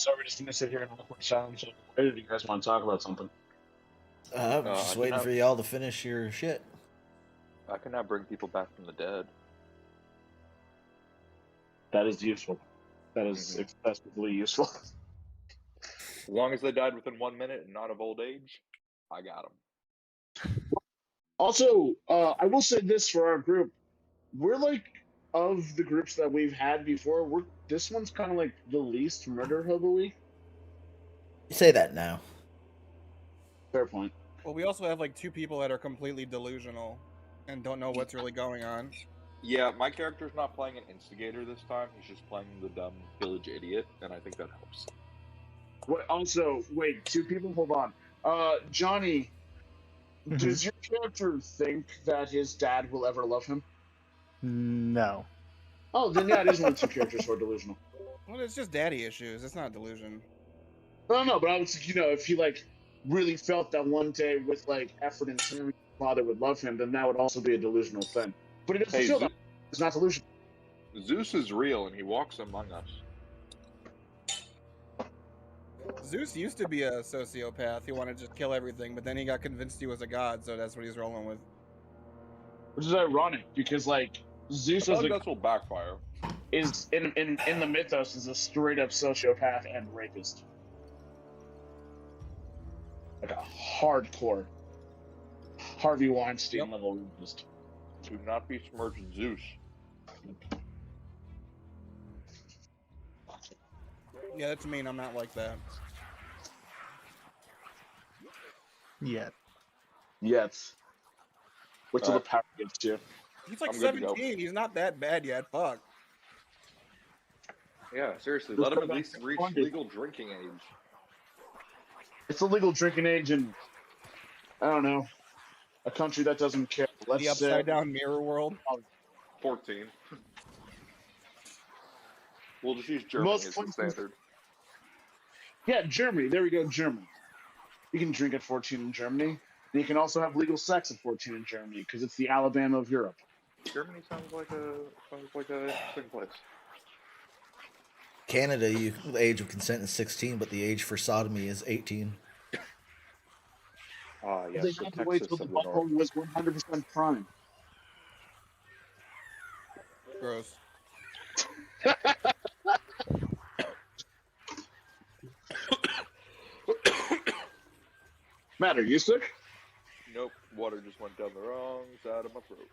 So we're just gonna sit here in awkward silence. Or do you guys want to talk about something? I'm just waiting for y'all to finish your shit. I can now bring people back from the dead. That is useful. That is excessively useful. As long as they died within 1 minute and not of old age, I got them. Also, I will say this for our group: we're like, of the groups that we've had before, this one's kind of like the least murder hobo-y. You say that now. Fair point. Well, we also have like 2 people that are completely delusional and don't know what's really going on. Yeah, my character's not playing an instigator this time. He's just playing the dumb village idiot, and I think that helps. Wait, 2 people? Hold on. Johnny, does your character think that his dad will ever love him? No. Oh, then yeah, it is one of 2 characters who are delusional. Well, it's just daddy issues. It's not delusion. No, but I was, if he like really felt that one day with like effort and time, his father would love him, then that would also be a delusional thing. But it doesn't feel that. It's not delusional. Zeus is real, and he walks among us. Zeus used to be a sociopath. He wanted to just kill everything, but then he got convinced he was a god, so that's what he's rolling with. Which is ironic because like Zeus that will backfire. Is in the mythos is a straight up sociopath and rapist. Like a hardcore Harvey Weinstein level rapist. Do not besmirch Zeus. Yeah, that's mean. I'm not like that. Yet. Wait till the power gets to you. He's like 17. He's not that bad yet. Fuck. Yeah, seriously. Let him at least reach legal drinking age. It's a legal drinking age in, I don't know, a country that doesn't care. The upside down mirror world. 14. We'll just use Germany as the standard. Yeah, Germany. There we go, Germany. You can drink at 14 in Germany. And you can also have legal sex at 14 in Germany because it's the Alabama of Europe. Germany sounds like a interesting place. Canada, the age of consent is 16, but the age for sodomy is 18. Yes, they had to wait till the butthole was 100% prime. Gross. Matt, are you sick? Nope, water just went down the wrong side of my throat.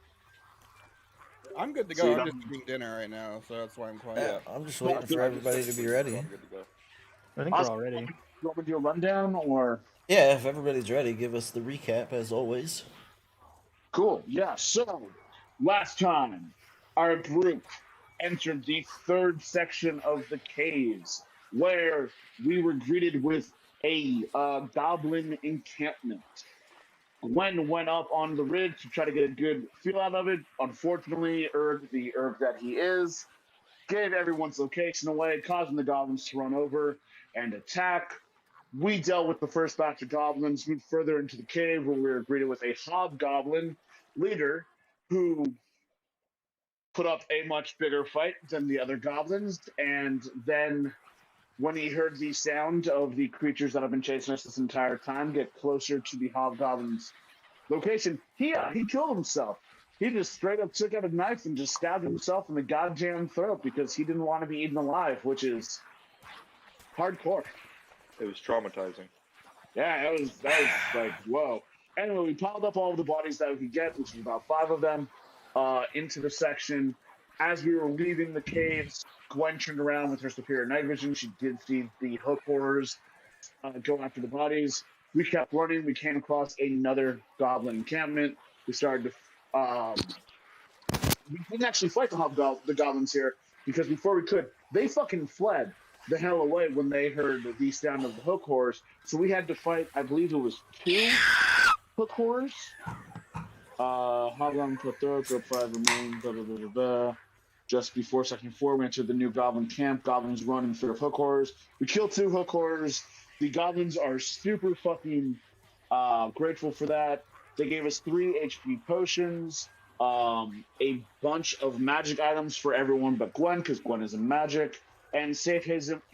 I'm good to go. I'm just eating dinner right now, so that's why I'm quiet. Yeah, I'm just waiting for everybody to be ready. I think we're all ready. You want me to do a rundown, or? Yeah, if everybody's ready, give us the recap as always. Cool. Yeah, so last time our group entered the 3rd section of the caves, where we were greeted with a goblin encampment. Gwen went up on the ridge to try to get a good feel out of it. Unfortunately, the herb that he is, gave everyone's location away, causing the goblins to run over and attack. We dealt with the first batch of goblins, moved further into the cave where we were greeted with a hobgoblin leader who put up a much bigger fight than the other goblins, and then when he heard the sound of the creatures that have been chasing us this entire time get closer to the hobgoblin's location, he killed himself. He just straight up took out a knife and just stabbed himself in the goddamn throat because he didn't want to be eaten alive, which is hardcore. It was traumatizing. Yeah, that was like, whoa. Anyway, we piled up all of the bodies that we could get, which was about 5 of them, into the section. As we were leaving the caves, Gwen turned around with her superior night vision. She did see the hook horrors go after the bodies. We kept running. We came across another goblin encampment. We started to... we didn't actually fight the goblins here because before we could, they fucking fled the hell away when they heard the sound of the hook horrors. So we had to fight, I believe it was 2 hook horrors. Hobgoblin put through, group 5 remain, blah, blah, blah, blah, blah. Just before Section 4, we entered the new goblin camp. Goblins run in fear of hook horrors. We killed 2 hook horrors. The goblins are super fucking grateful for that. They gave us 3 HP potions, a bunch of magic items for everyone but Gwen, because Gwen is in magic. and safe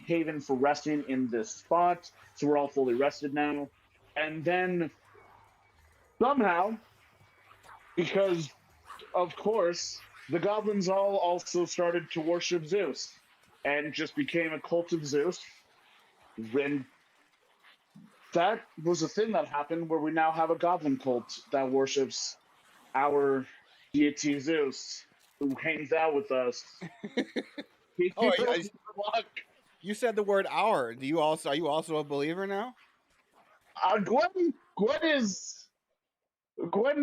haven for resting in this spot. So we're all fully rested now. And then somehow, because of course, the goblins all also started to worship Zeus and just became a cult of Zeus. And that was a thing that happened where we now have a goblin cult that worships our deity Zeus, who hangs out with us. Oh, you said the word "our." Are you also a believer now? Gwen is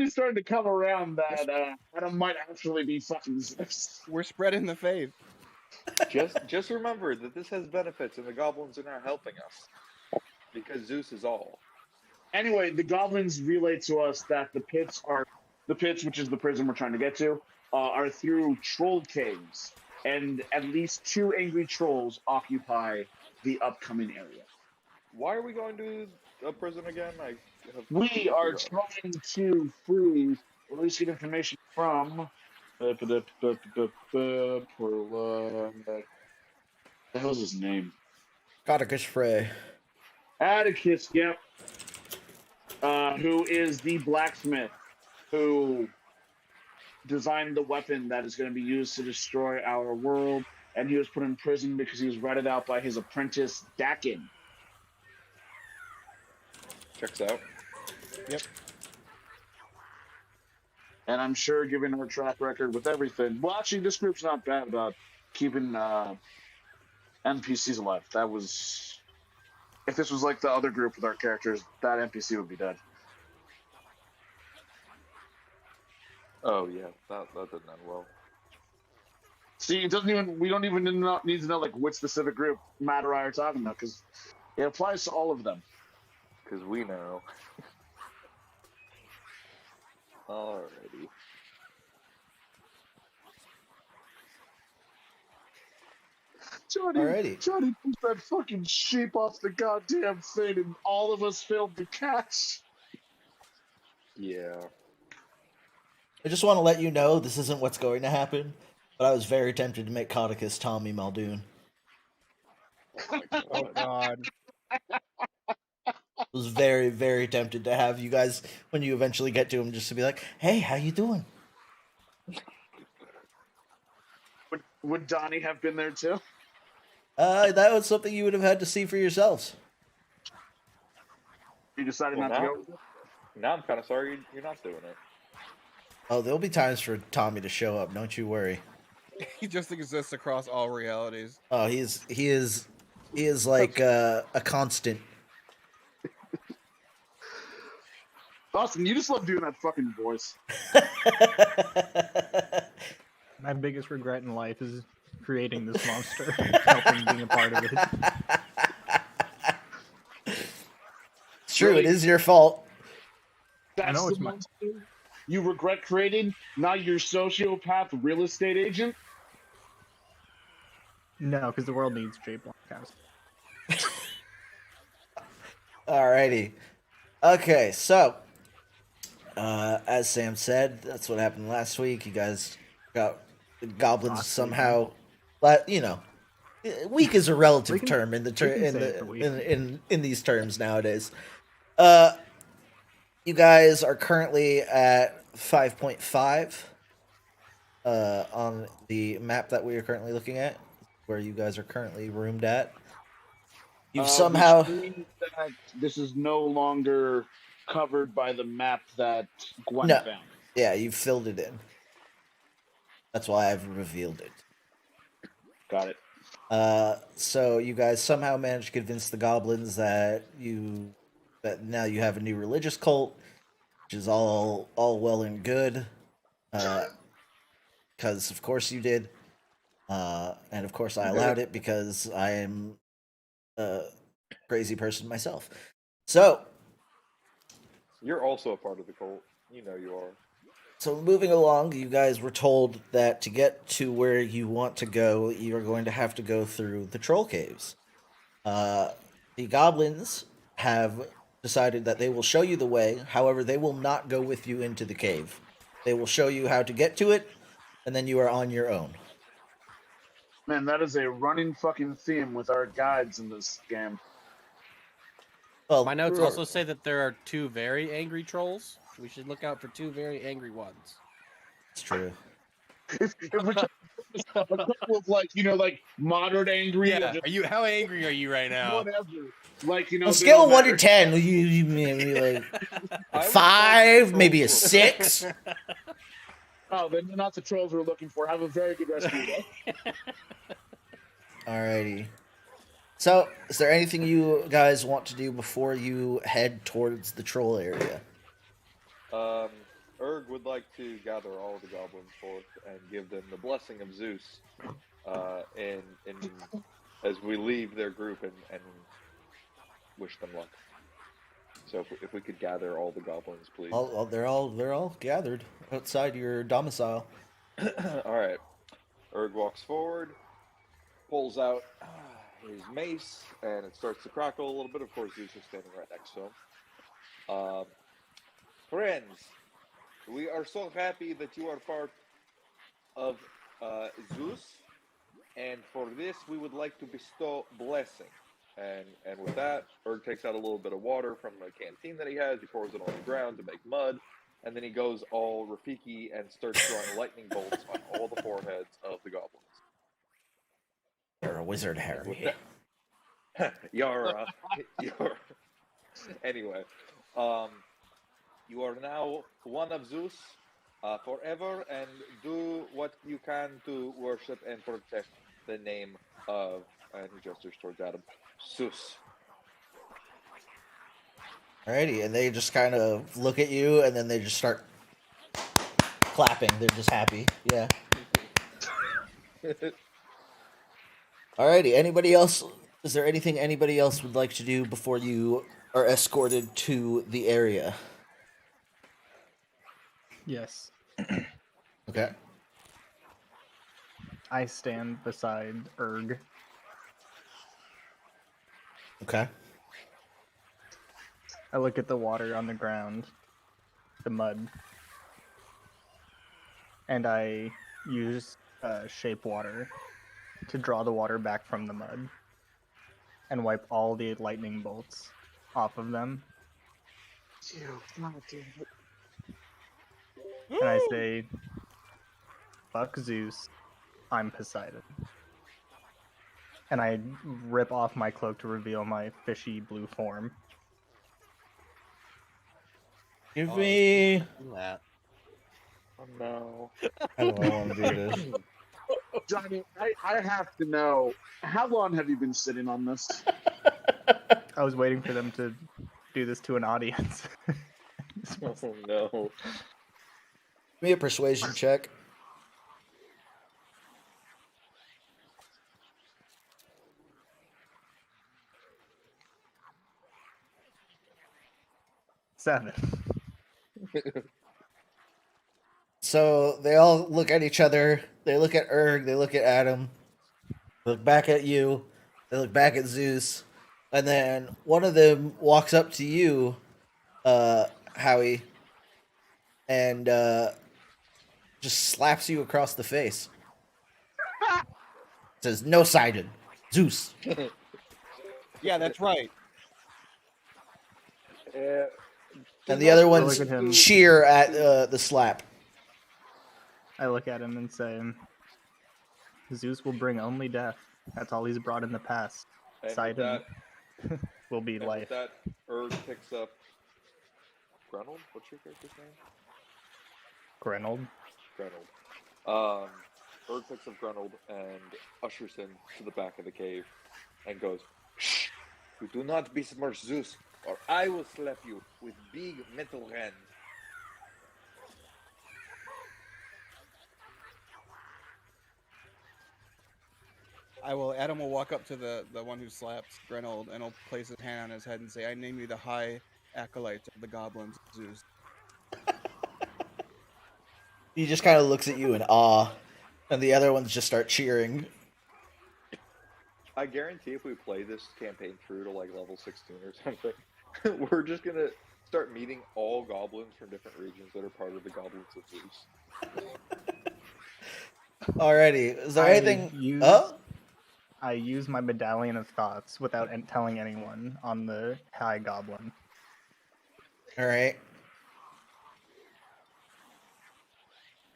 starting to come around that Adam might actually be fucking Zeus. We're spreading the faith. Just remember that this has benefits, and the goblins are now helping us because Zeus is all. Anyway, the goblins relay to us that the pits, which is the prison we're trying to get to, are through troll caves, and at least 2 angry trolls occupy the upcoming area. Why are we going to a prison again? We are trying to free, or at least get information from. The hell's his name? Atticus Frey. Atticus, yep. Who is the blacksmith who designed the weapon that is going to be used to destroy our world, and he was put in prison because he was ratted out by his apprentice Dakin. Checks out. Yep. And I'm sure, given our track record with everything, well, actually, this group's not bad about keeping NPCs alive. That was, if this was like the other group with our characters, that NPC would be dead. Oh yeah, that didn't end well. See, we don't even need to know like which specific group Matt or I are talking about, because it applies to all of them. Because we know. Alrighty. Johnny put that fucking sheep off the goddamn thing, and all of us failed to catch. Yeah. I just want to let you know this isn't what's going to happen, but I was very tempted to make Codicus Tommy Muldoon. Oh God. I was very, very tempted to have you guys, when you eventually get to him, just to be like, "Hey, how you doing?" Would Donnie have been there too? That was something you would have had to see for yourselves. You decided not to go with it? Now I'm kind of sorry you're not doing it. Oh, there'll be times for Tommy to show up. Don't you worry. He just exists across all realities. Oh, he is like a constant. Austin, you just love doing that fucking voice. My biggest regret in life is creating this monster, helping being a part of it. It's true. It is your fault. That's I know it's the my. monster you regret creating, not your sociopath real estate agent. No, because the world needs J Blockhouse. Alrighty. Okay, so as Sam said, that's what happened last week. You guys got the goblins Last somehow, but you know, week is a relative term in the in these terms nowadays. You guys are currently at 5.5 on the map that we are currently looking at, where you guys are currently roomed at. You've somehow. Which means that this is no longer covered by the map that Gwen found. Yeah, you've filled it in. That's why I've revealed it. Got it. So you guys somehow managed to convince the goblins that now you have a new religious cult, which is all well and good, because of course you did, and of course I allowed it because I am a crazy person myself. So you're also a part of the cult. You know you are. So moving along, you guys were told that to get to where you want to go, you are going to have to go through the troll caves. The goblins have decided that they will show you the way. However, they will not go with you into the cave. They will show you how to get to it, and then you are on your own. Man, that is a running fucking theme with our guides in this game. Well, My notes also say that there are 2 very angry trolls. We should look out for 2 very angry ones. it's true. If we're talking a couple of like moderate angry, or just How angry are you right now? whatever, like On a scale of 1 to matter. 10, you maybe like I would 5, say maybe a trolls 6. Oh, then they're not the trolls we're looking for. Have a very good rest of your day. Alrighty. So, is there anything you guys want to do before you head towards the troll area? Erg would like to gather all the goblins forth and give them the blessing of Zeus, and as we leave their group and wish them luck. So if we could gather all the goblins, please. They're all gathered outside your domicile. All right. Erg walks forward, pulls out his mace, and it starts to crackle a little bit. Of course, Zeus is standing right next to him. Friends, we are so happy that you are part of Zeus, and for this we would like to bestow blessing. And with that, Erg takes out a little bit of water from the canteen that he has. He pours it on the ground to make mud, and then he goes all Rafiki and starts throwing lightning bolts on all the foreheads of the goblins. You're a wizard, Harry. You're anyway. You are now one of Zeus forever, and do what you can to worship and protect the name of, and he gestures towards Adam, Zeus. Alrighty, and they just kind of look at you, and then they just start clapping. They're just happy. Yeah. Alrighty, anybody else? Is there anything anybody else would like to do before you are escorted to the area? Yes. Okay. I stand beside Erg. Okay. I look at the water on the ground, the mud, and I use shape water to draw the water back from the mud and wipe all the lightning bolts off of them. And I say, fuck Zeus, I'm Poseidon. And I rip off my cloak to reveal my fishy blue form. Give me. That. Oh no. I don't want to do this. Johnny, I have to know, how long have you been sitting on this? I was waiting for them to do this to an audience. Oh no. Give me a persuasion check. Seven. So they all look at each other. They look at Erg. They look at Adam. They look back at you. They look back at Zeus. And then one of them walks up to you, Howie, and just slaps you across the face. Says, "No sided, Zeus." Yeah, that's right. And the other I ones look at him. cheer at the slap. I look at him and say, Zeus will bring only death. That's all he's brought in the past. And with Sidon that, will be and life. with that, Erg picks up Grenold? What's your character's name? Grenold. Grenold. Erg picks up Grenold and ushers him to the back of the cave and goes, "Shh! You do not besmirch Zeus, or I will slap you with big metal hands." Adam will walk up to the one who slaps Grenold and he'll place his hand on his head and say, "I name you the high acolyte of the goblins of Zeus." He just kind of looks at you in awe, and the other ones just start cheering. I guarantee if we play this campaign through to like level 16 or something, we're just gonna start meeting all goblins from different regions that are part of the goblins of Zeus. Alrighty. Is there I anything? use- Oh, I use my medallion of thoughts without telling anyone on the high goblin. all right.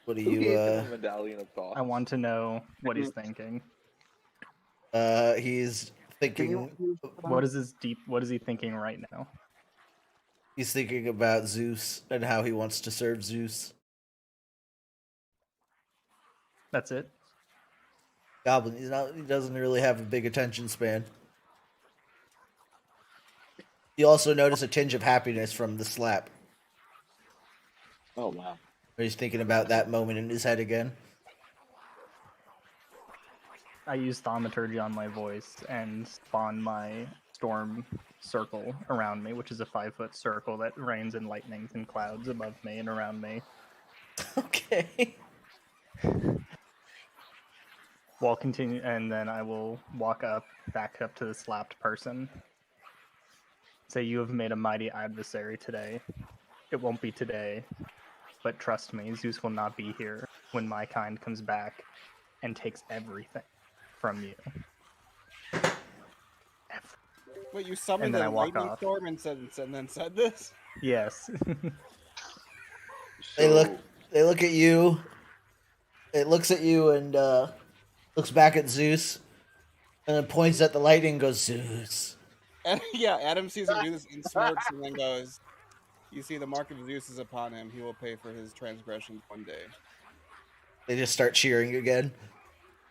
What do Who you? gave him a medallion of thoughts? I want to know what he's thinking. He's thinking. What is he thinking right now? He's thinking about Zeus and how he wants to serve Zeus. That's it. Goblin. He doesn't really have a big attention span. You also notice a tinge of happiness from the slap. Oh wow. Where he's thinking about that moment in his head again. I use thaumaturgy on my voice and spawn my storm circle around me, which is a 5-foot circle that rains in lightnings and clouds above me and around me. Okay. And then I will walk back up to the slapped person. Say, you have made a mighty adversary today. It won't be today, but trust me, Zeus will not be here when my kind comes back and takes everything from you. Wait, you summoned And then I a walk lightning off. storm and then said this? Yes. They look at you. It looks at you and looks back at Zeus, and then points at the lightning and goes, Zeus. And, yeah, Adam sees him do this and smirks and then goes, "You see, the mark of Zeus is upon him. He will pay for his transgressions one day." They just start cheering again.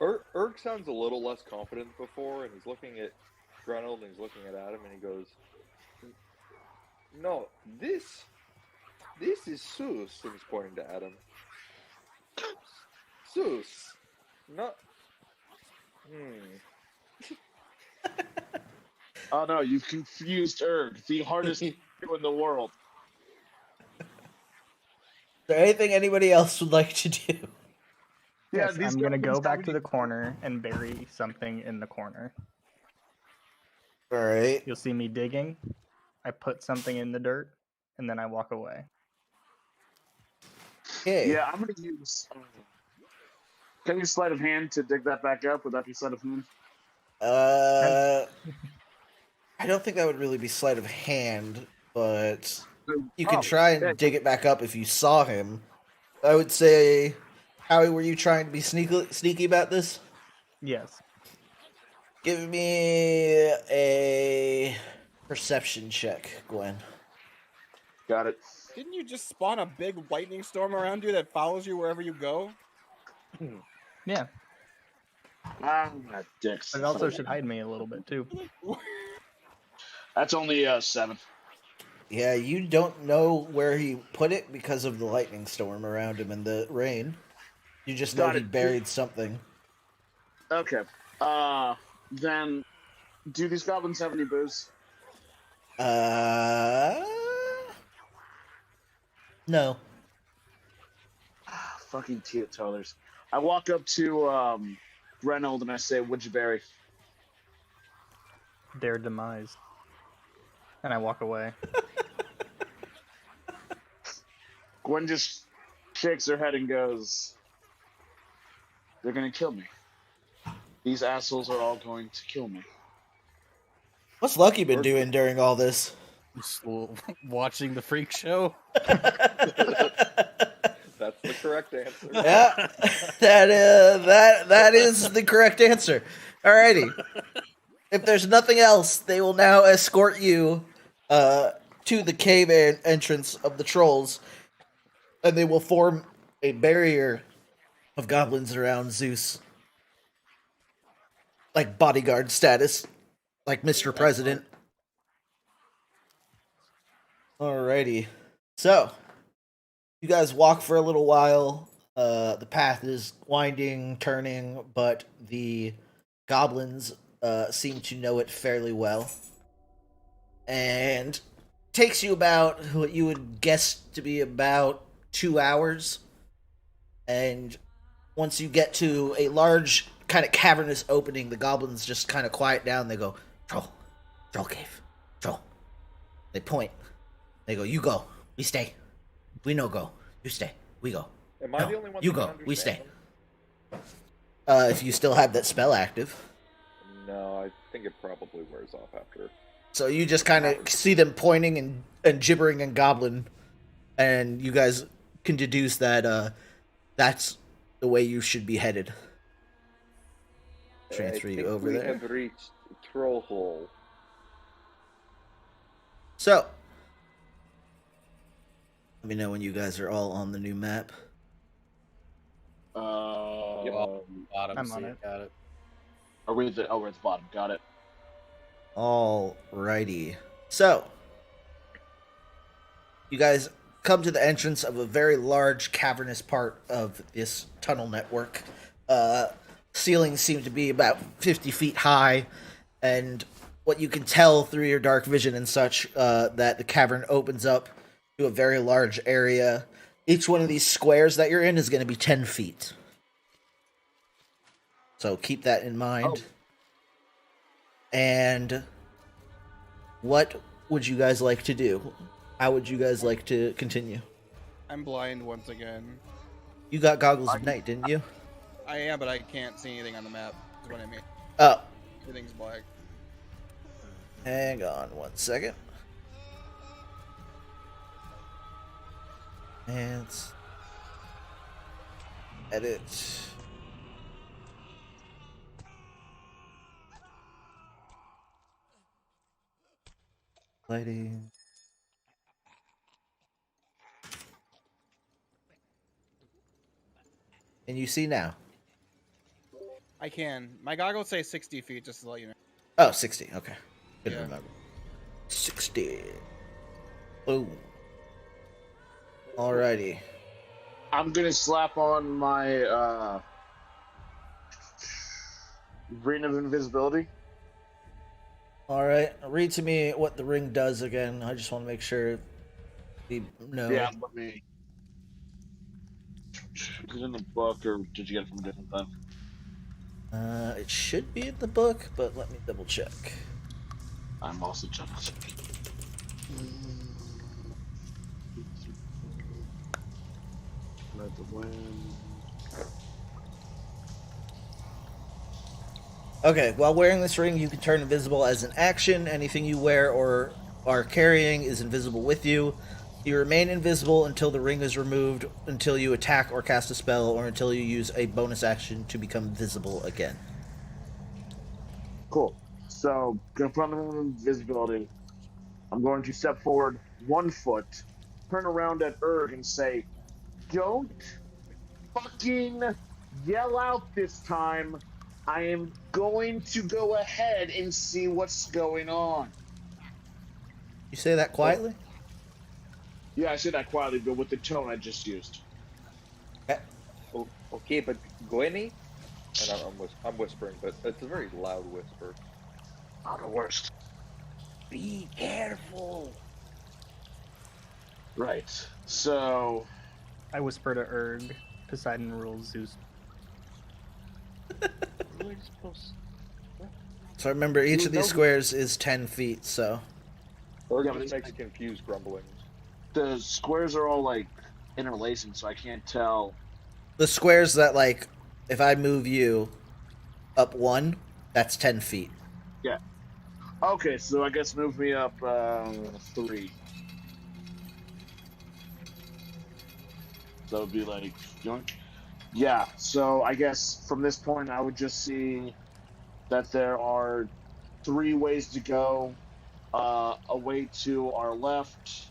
Erg sounds a little less confident than before, and he's looking at Grenold and he's looking at Adam, and he goes, "No, this is Zeus," and he's pointing to Adam. Zeus, not. Oh no, you've confused Erg, the hardest in the world. Is there anything anybody else would like to do? Yeah, Yes, these I'm gonna go goblins back have to the corner and bury something in the corner. Alright. You'll see me digging. I put something in the dirt, and then I walk away. Okay. Yeah, I'm gonna use. Can you use sleight of hand to dig that back up? Would that be sleight of hand? I don't think that would really be sleight of hand, but you can Oh, try and yeah. dig it back up if you saw him. I would say, Howie, were you trying to be sneaky about this? Yes. Give me a perception check, Gwen. Got it. Didn't you just spawn a big lightning storm around you that follows you wherever you go? Yeah. Ah, dicks. But it also should hide me a little bit too. That's only 7. Yeah, you don't know where he put it because of the lightning storm around him and the rain. You just know Got he it. buried something. Okay. Then, do these goblins have any booze? No. Fucking teetotalers. I walk up to Reynold and I say, "What'd you bury?" Their demise. And I walk away. Gwen just shakes her head and goes, "They're gonna kill me. These assholes are all going to kill me." What's Lucky been doing during all this? Just watching the freak show. That's the correct answer. Yeah, that is the correct answer. Alrighty. If there's nothing else, they will now escort you to the cave entrance of the trolls, and they will form a barrier of goblins around Zeus, like bodyguard status, like Mr. President. Alrighty. So, you guys walk for a little while. The path is winding, turning, but the goblins seem to know it fairly well. And takes you about what you would guess to be about 2 hours. And once you get to a large kind of cavernous opening, the goblins just kind of quiet down. They go, "Troll cave, troll." They point. They go, "You go, we stay. We no go. You stay, we go." Am I No, the only one you that go, can we understand stay. them? If you still have that spell active. No, I think it probably wears off after. So you just kind of see them pointing and gibbering in Goblin, and you guys can deduce that that's the way you should be headed. Transfer you over there. I think we have reached Troll Hole. So, let me know when you guys are all on the new map. Bottom, I'm on it. Got it. Are we at the? Oh, we're at the bottom. Got it. Alrighty. So, you guys come to the entrance of a very large cavernous part of this tunnel network. Ceilings seem to be about 50 feet high, and what you can tell through your dark vision and such, that the cavern opens up to a very large area. Each one of these squares that you're in is going to be 10 feet. So keep that in mind. Oh. And what would you guys like to do? How would you guys like to continue? I'm blind once again. You got goggles of night, didn't you? I am, but I can't see anything on the map. Is what I mean. Oh, Everything's black. hang on one second. And edit. Lighting. And you see now. I can. My goggles say 60 feet, just to let you know. Oh, 60. Okay. Couldn't Yeah. remember. 60. Boom. Alrighty. I'm gonna slap on my Ring of Invisibility. Alright. Read to me what the ring does again. I just want to make sure we know. Yeah, let me. Is it in the book, or did you get it from a different thing? It should be in the book, but let me double check. I'm also checking. Let the wind. Okay, while wearing this ring, you can turn invisible as an action. Anything you wear or are carrying is invisible with you. You remain invisible until the ring is removed, until you attack or cast a spell, or until you use a bonus action to become visible again. Cool. So, gonna put on the invisibility. I'm going to step forward 1 foot, turn around at Erg and say, "Don't fucking yell out this time. I am going to go ahead and see what's going on." You say that quietly? Yeah, I said that quietly, but with the tone I just used. Okay, but Gwenny, and I'm whispering, but it's a very loud whisper. Not the worst. Be careful. Right. So, I whisper to Erg. Poseidon rules Zeus. So remember, each of these No. squares is 10 feet, so... Or Yeah, but just it's- makes confused grumblings. the squares are all, like, interlacing, so I can't tell. The squares that, like, if I move you up 1, that's 10 feet. Yeah. Okay, so I guess move me up 3. So it would be like, yoink. Yeah, so I guess from this point I would just see that there are 3 ways to go. A way to our left.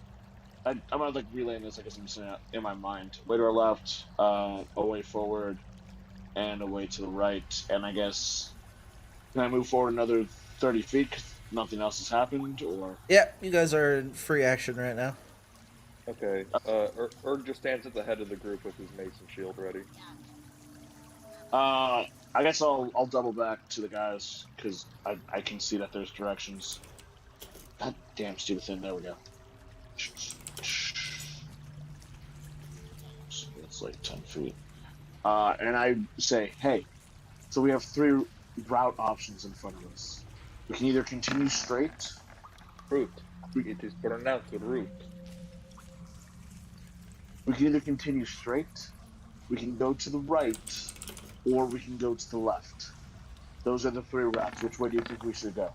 I'm not like relaying this, I guess I'm just saying it in my mind. Way to our left, a way forward, and a way to the right. And I guess, can I move forward another 30 feet because nothing else has happened, or? Yeah, you guys are in free action right now. Okay, Erg just stands at the head of the group with his mace and shield ready. I guess I'll double back to the guys because I can see that there's directions. God damn stupid thing. There we go. So it's like 10 feet. And I say, hey, so we have 3 route options in front of us. We can either continue straight. Route. It is pronounced route. We can either continue straight. We can go to the right. or we can go to the left. Those are the three routes. Which way do you think we should go?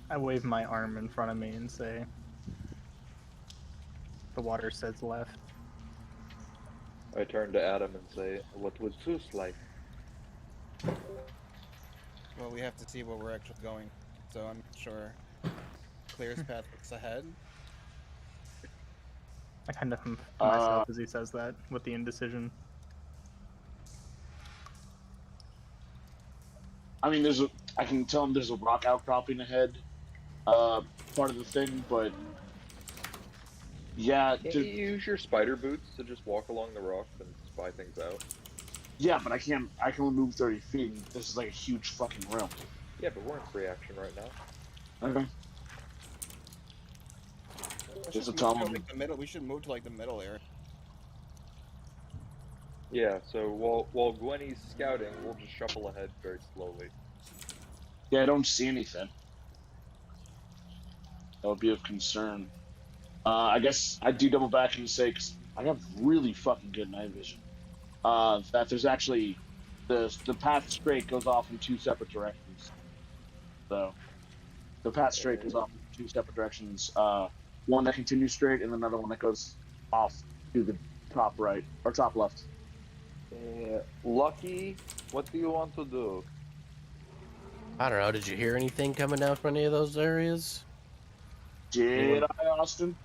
I wave my arm in front of me and say, the water says left. I turn to Adam and say, "What would Zeus like?" Well, we have to see where we're actually going, so I'm not sure. Clearest path looks ahead. I kind of hum to myself as he says that with the indecision. I mean, I can tell him there's a rock outcropping ahead, part of the thing, but yeah, Can't you use your spider boots to just walk along the rocks and spy things out? yeah, but I can't. I can only move 30 feet. And this is like a huge fucking room. Yeah, but we're in free action right now. Okay. Let's Just just a move to, tunnel. like, the middle. We should move to like the middle area. Yeah, so while Gwenny's scouting, we'll just shuffle ahead very slowly. Yeah, I don't see anything. That would be of concern. I guess I do double back and say, 'cause I have really fucking good night vision. That there's actually the path straight goes off in two separate directions. So the path straight goes off in two separate directions. One that continues straight, and another one that goes off to the top right or top left. Lucky, what do you want to do? I don't know. Did you hear anything coming down from any of those areas? Did I, Austin?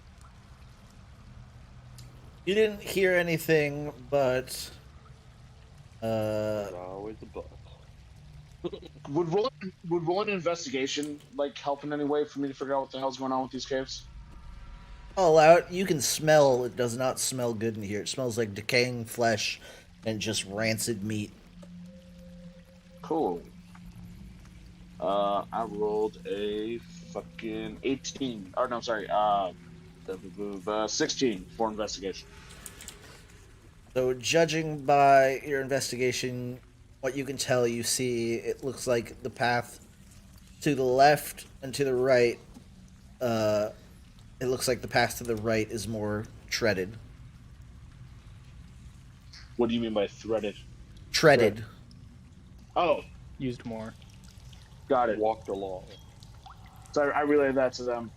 You didn't hear anything, but There's always a but. Would rolling an investigation like help in any way for me to figure out what the hell's going on with these caves? all out. You can smell. It does not smell good in here. It smells like decaying flesh and just rancid meat. Cool. I rolled a fucking 18. Or no, sorry. 16 for investigation. So, judging by your investigation, what you can tell, you see it looks like the path to the left and to the right. It looks like the path to the right is more treaded. What do you mean by threaded? Treaded. Oh, Used more. got it. Walked along. So I relayed that to them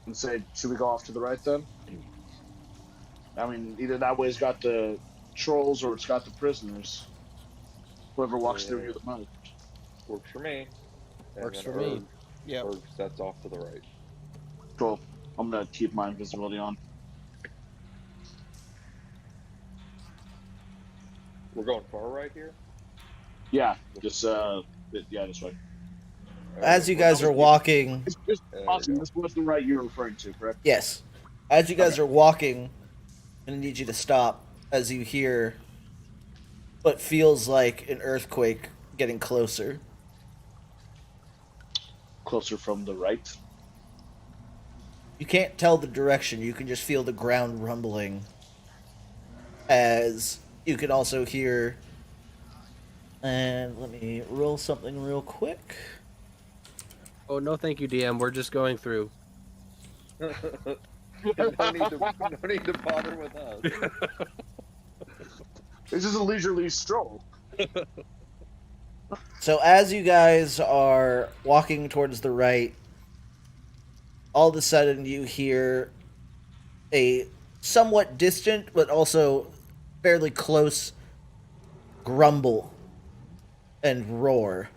and said, should we go off to the right then? I mean, either that way it's got the trolls or it's got the prisoners. Whoever walks through here the most. Works for me. And Works then for me. Yeah. Erg sets off to the right. Cool. I'm gonna keep my invisibility on. We're going far right here? Yeah, just yeah, this way. As you guys are walking, Awesome. go. This was the right you're referring to, correct? yes. As you guys are walking, I'm gonna need you to stop as you hear what feels like an earthquake getting closer. Closer from the right. You can't tell the direction, you can just feel the ground rumbling. As you can also hear, and let me roll something real quick. Oh, no thank you, DM. We're just going through. no need to bother with us. This is a leisurely stroll. So as you guys are walking towards the right, all of a sudden you hear a somewhat distant but also fairly close grumble and roar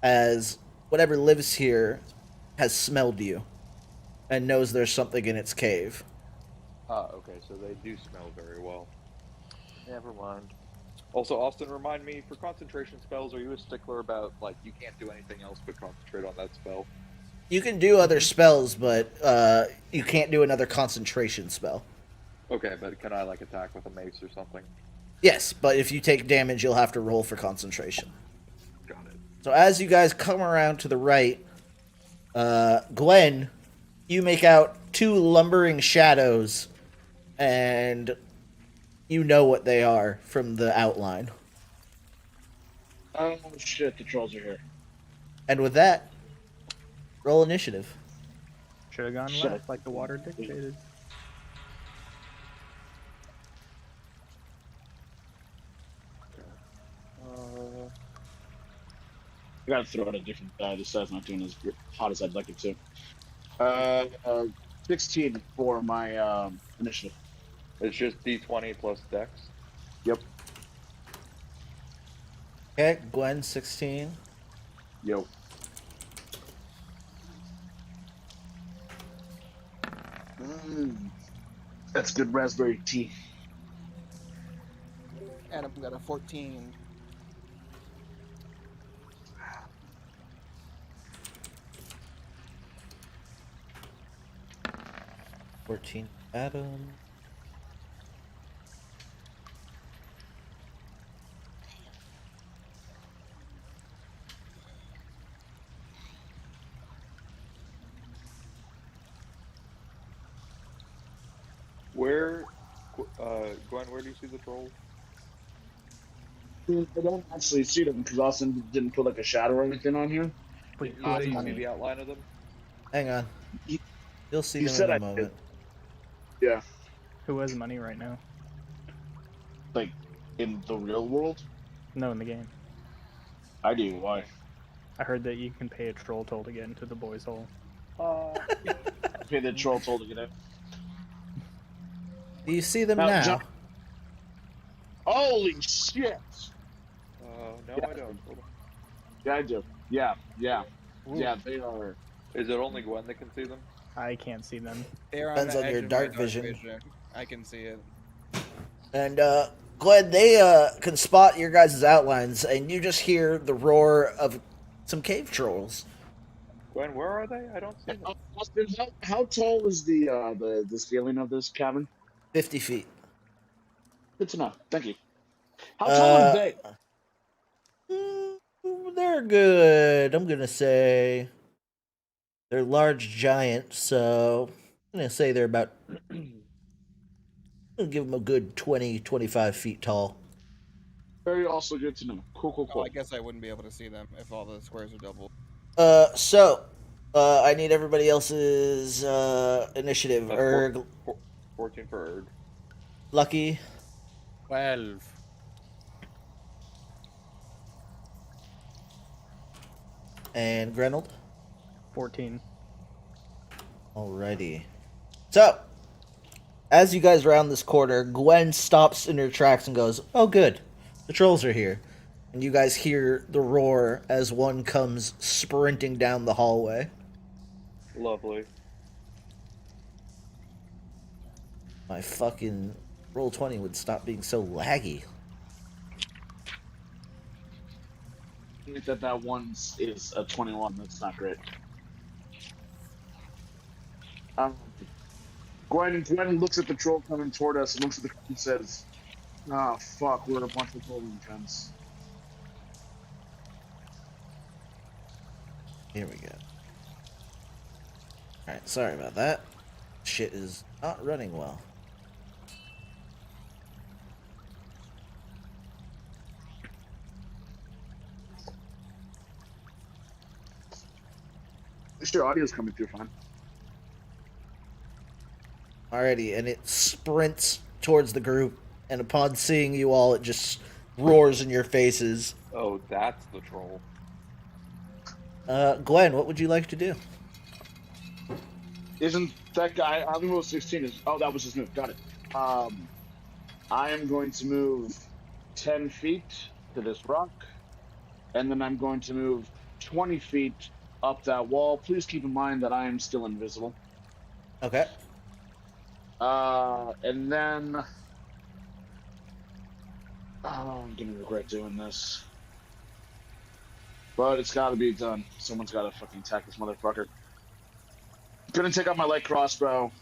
as whatever lives here has smelled you and knows there's something in its cave. Okay, so they do smell very well. Never mind. Also, Austin, remind me, for concentration spells, are you a stickler about, like, you can't do anything else but concentrate on that spell? You can do other spells, but you can't do another concentration spell. Okay, but can I, like, attack with a mace or something? Yes, but if you take damage, you'll have to roll for concentration. Got it. So as you guys come around to the right, Gwen, you make out two lumbering shadows, and you know what they are from the outline. Oh shit, the trolls are here. And with that, roll initiative. Should have gone Shit. left like the water dictated. I gotta throw out a different die. This side's not doing as hot as I'd like it to. 16 for my initiative. It's just D20 plus Dex. Yep. Okay, Gwen 16. Yo. That's good raspberry tea. Adam got a 14. Adam. Where, Gwen, where do you see the trolls? I don't actually see them because Austin didn't put like a shadow or anything on here. Wait, Do who has you see money? the outline of them? Hang on. You'll see You them said in a I moment. Yeah, Who has money right now? like in the real world, No, in the game. I do. Why? I heard that you can pay a troll toll to get into the boys' hole. Okay, the troll told to get in. Do you see them Now, now? John- Holy shit! No, Yeah. I don't. Hold on. Yeah, I do. Yeah, yeah, Ooh. yeah. They are. Is it only Gwen that can see them? I can't see them. They're Depends the on your edge of dark my vision. I can see it. And Glenn, they can spot your guys' outlines, and you just hear the roar of some cave trolls. Gwen, where are they? I don't see them. Austin, how tall is the ceiling of this cavern? 50 feet. Good to know. Thank you. How tall are they? They're good. I'm gonna say they're large giant, so I'm gonna say they're about. I'll give them a good 20, 25 feet tall. Very also good to know. Cool, cool, Oh, cool. I guess I wouldn't be able to see them if all the squares are double. I need everybody else's initiative. Erg, 14 for Erg. Lucky, 12. and Grenold. 14. Alrighty. So, as you guys round this corner, Gwen stops in her tracks and goes, "Oh, good. The trolls are here." And you guys hear the roar as one comes sprinting down the hallway. Lovely. My fucking Roll20 would stop being so laggy. I think that one is a 21. That's not great. Gwen looks at the troll coming toward us and looks at the and says, "Ah, fuck, we're a bunch of trolling friends." Here we go. Alright, sorry about that. Shit is not running well. At least your audio's coming through fine. Alrighty, and it sprints towards the group, and upon seeing you all, it just roars in your faces. Oh, that's the troll. Gwen, what would you like to do? Isn't that guy? I think 16 is. Oh, that was his move. Got it. I am going to move 10 feet to this rock, and then I'm going to move 20 feet up that wall. Please keep in mind that I am still invisible. Okay. And then. Oh, I'm gonna regret doing this. But it's gotta be done. Someone's gotta fucking attack this motherfucker. Gonna take out my light crossbow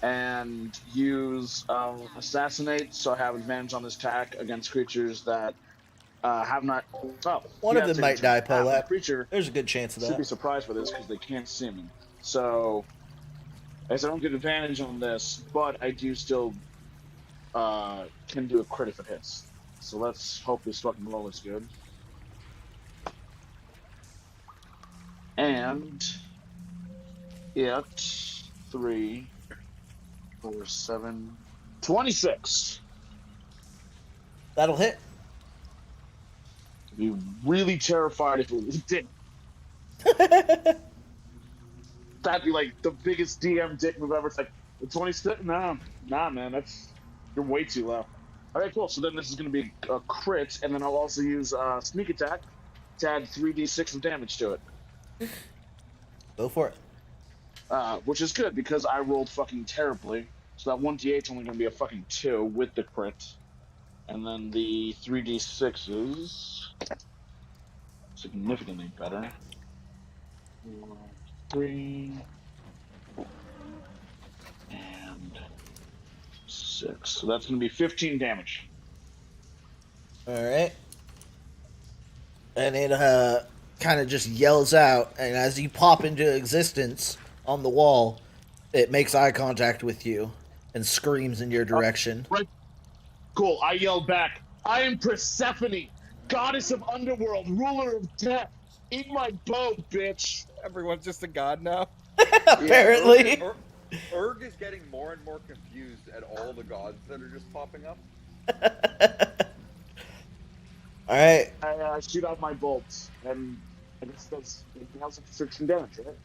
and use assassinate, so I have advantage on this attack against creatures that have not. Oh, One of them might die, The Polap. creature There's a good chance of should be that. surprised by this because they can't see me. So, I guess I don't get advantage on this, but I do still can do a crit if it hits. So let's hope this fucking roll is good. And it 3, 4, 7, 26. That'll hit. I'd be really terrified if it didn't. That'd be like the biggest DM dick move ever. It's like, the 26? Nah, man, you're way too low. All right, cool. So then this is going to be a crit, and then I'll also use sneak attack to add 3d6 of damage to it. Go for it. Which is good because I rolled fucking terribly. So that 1d8 is only going to be a fucking 2 with the crit. And then the 3d6 is significantly better. 3 and 6. So that's going to be 15 damage. All right. And it kind of just yells out, and as you pop into existence on the wall, it makes eye contact with you and screams in your direction. Right. Cool. I yell back, I am Persephone, goddess of underworld, ruler of death. Eat my bow, bitch. Everyone's just a god now. Apparently. Erg is getting more and more confused at all the gods that are just popping up. All right. I shoot out my bolts, and I guess that's anything else like 16 damage, right?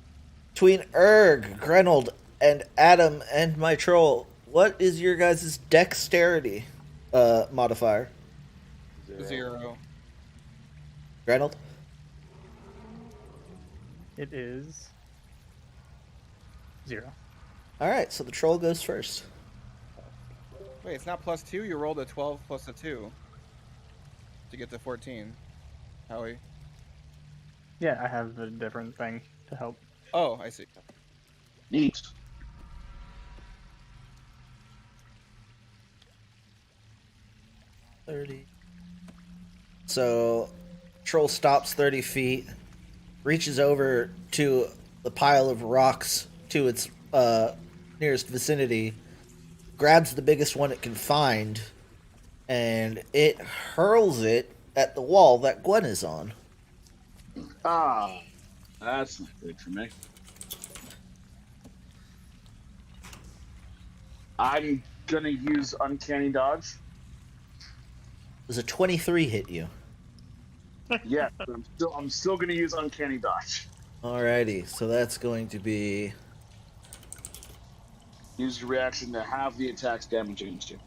Between Erg, Grenold, and Adam and my troll, what is your guys' dexterity modifier? 0. Grenold? It is 0. All right, so the troll goes first. Wait, it's not +2. You rolled a 12 plus a 2 to get to 14. Howie. Yeah, I have a different thing to help. Oh, I see. Neat. So, troll stops 30 feet, reaches over to the pile of rocks to its nearest vicinity, grabs the biggest one it can find, and it hurls it at the wall that Gwen is on. Ah, that's not good for me. I'm gonna use Uncanny Dodge. Does a 23 hit you? Yeah, but I'm still gonna use Uncanny Dodge. Alrighty, so that's going to be... Use your reaction to have the attack's damage against you.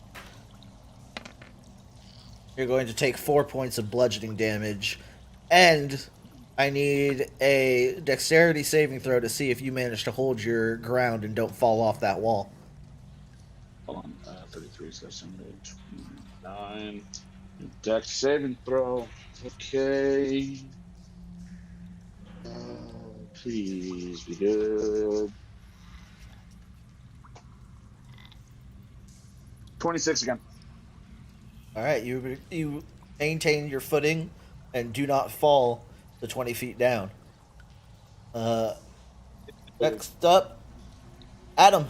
You're going to take 4 points of bludgeoning damage, and I need a dexterity saving throw to see if you manage to hold your ground and don't fall off that wall. Hold on, 33, so that's 9. Dex saving throw. Okay. Please be good. 26 again. Alright, you maintain your footing and do not fall the 20 feet down. Next up, Adam.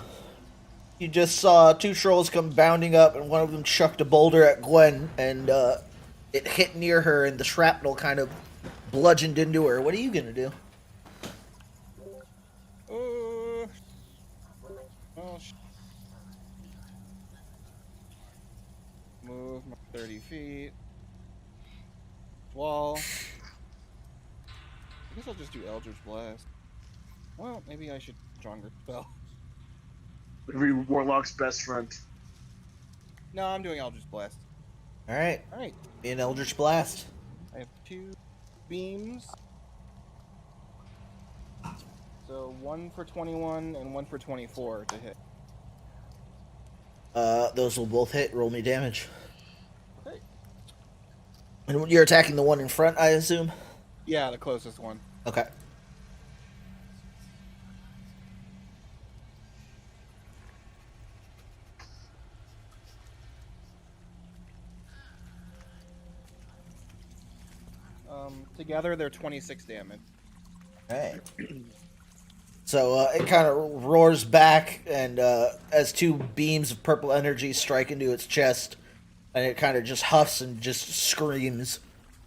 You just saw 2 trolls come bounding up, and one of them chucked a boulder at Gwen, and it hit near her, and the shrapnel kind of bludgeoned into her. What are you gonna do? Oh, move my 30 feet. Wall. I guess I'll just do Eldritch Blast. Well, maybe I should stronger spell. Every warlock's best friend. No, I'm doing Eldritch Blast. Alright, Alright, be an Eldritch Blast. I have 2 beams. So 1 for 21 and 1 for 24 to hit. Those will both hit. Roll me damage. Okay. And you're attacking the one in front, I assume? Yeah, the closest one. Okay. Together they're 26 damage. Alright. So it kind of roars back, and as 2 beams of purple energy strike into its chest, and it kind of just huffs and just screams,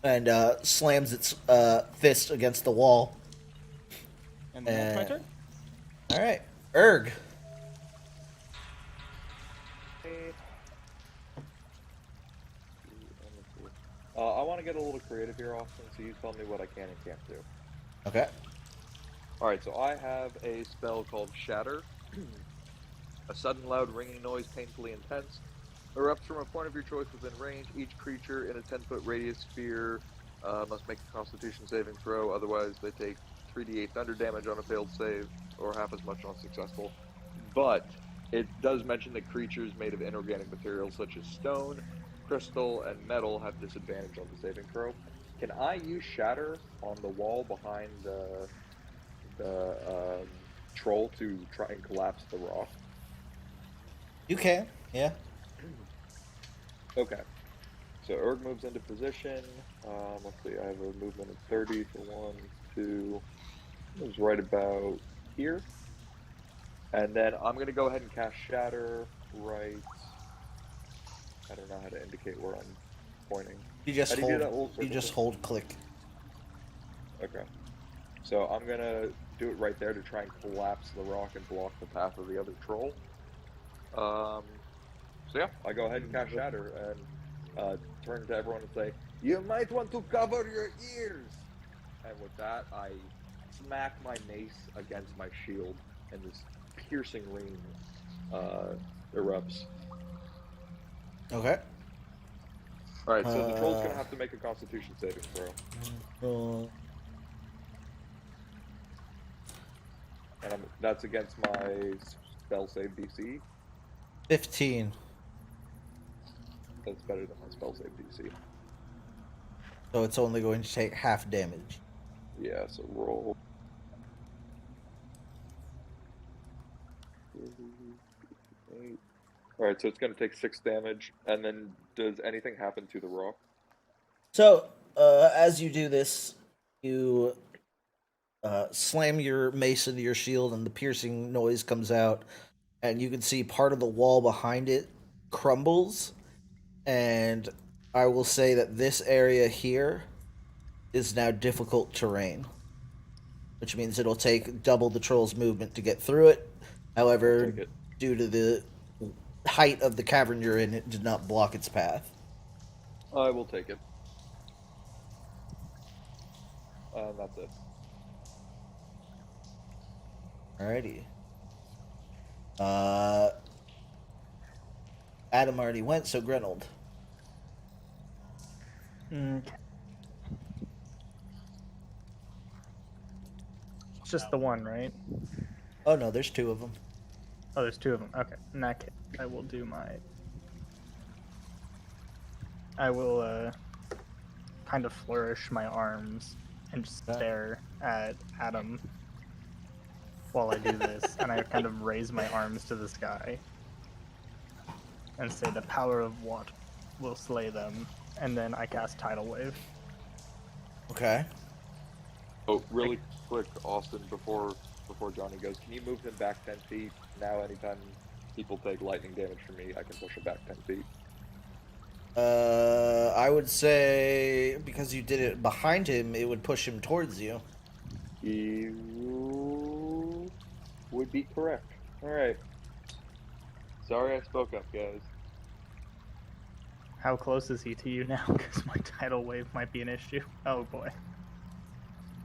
and slams its fist against the wall. And then that's my turn. Alright. Erg. I want to get a little creative here, Austin, so you tell me what I can and can't do. Okay. Alright, so I have a spell called Shatter. A sudden loud ringing noise, painfully intense, erupts from a point of your choice within range. Each creature in a 10-foot radius sphere must make a Constitution saving throw, otherwise they take 3d8 thunder damage on a failed save, or half as much on successful. But it does mention that creatures made of inorganic materials such as stone, crystal, and metal have disadvantage on the saving throw. Can I use Shatter on the wall behind the troll to try and collapse the rock? You can. Yeah. Okay. So Erg moves into position. Let's see, I have a movement of 30 for 1, 2. Moves right about here. And then I'm going to go ahead and cast Shatter right. I don't know how to indicate where I'm pointing. You just How do you hold. do that little You circle just thing? hold click. Okay. So I'm going to do it right there to try and collapse the rock and block the path of the other troll. So yeah, I go ahead and cast Shatter and turn to everyone and say, "You might want to cover your ears." And with that, I smack my mace against my shield, and this piercing ring erupts. Okay. All right, so the troll's gonna have to make a Constitution saving throw, and that's against my spell save DC. 15. That's better than my spell save DC. So it's only going to take half damage. Yeah, so roll. All right, so it's gonna take 6 damage, and then does anything happen to the rock? So, as you do this, you slam your mace into your shield, and the piercing noise comes out, and you can see part of the wall behind it crumbles. And I will say that this area here is now difficult terrain, which means it'll take double the troll's movement to get through it. I'll However, take it. due to the height of the cavern you're in, it did not block its path. I will take it. That's it. Alrighty. Adam already went, so Grenold. Okay. It's just the one, right? Oh no, there's two of them. Oh, there's 2 of them. Okay. In that case, I will do my. I will kind of flourish my arms and just stare at Adam while I do this, and I kind of raise my arms to the sky and say, "The power of what will slay them," and then I cast Tidal Wave. Okay. Oh, really quick, Austin, before Johnny goes, can you move him back 10 feet? Now, anytime people take lightning damage from me, I can push him back 10 feet. I would say because you did it behind him, it would push him towards you. You would be correct. Alright. Sorry I spoke up, guys. How close is he to you now? Because my Tidal Wave might be an issue. Oh boy.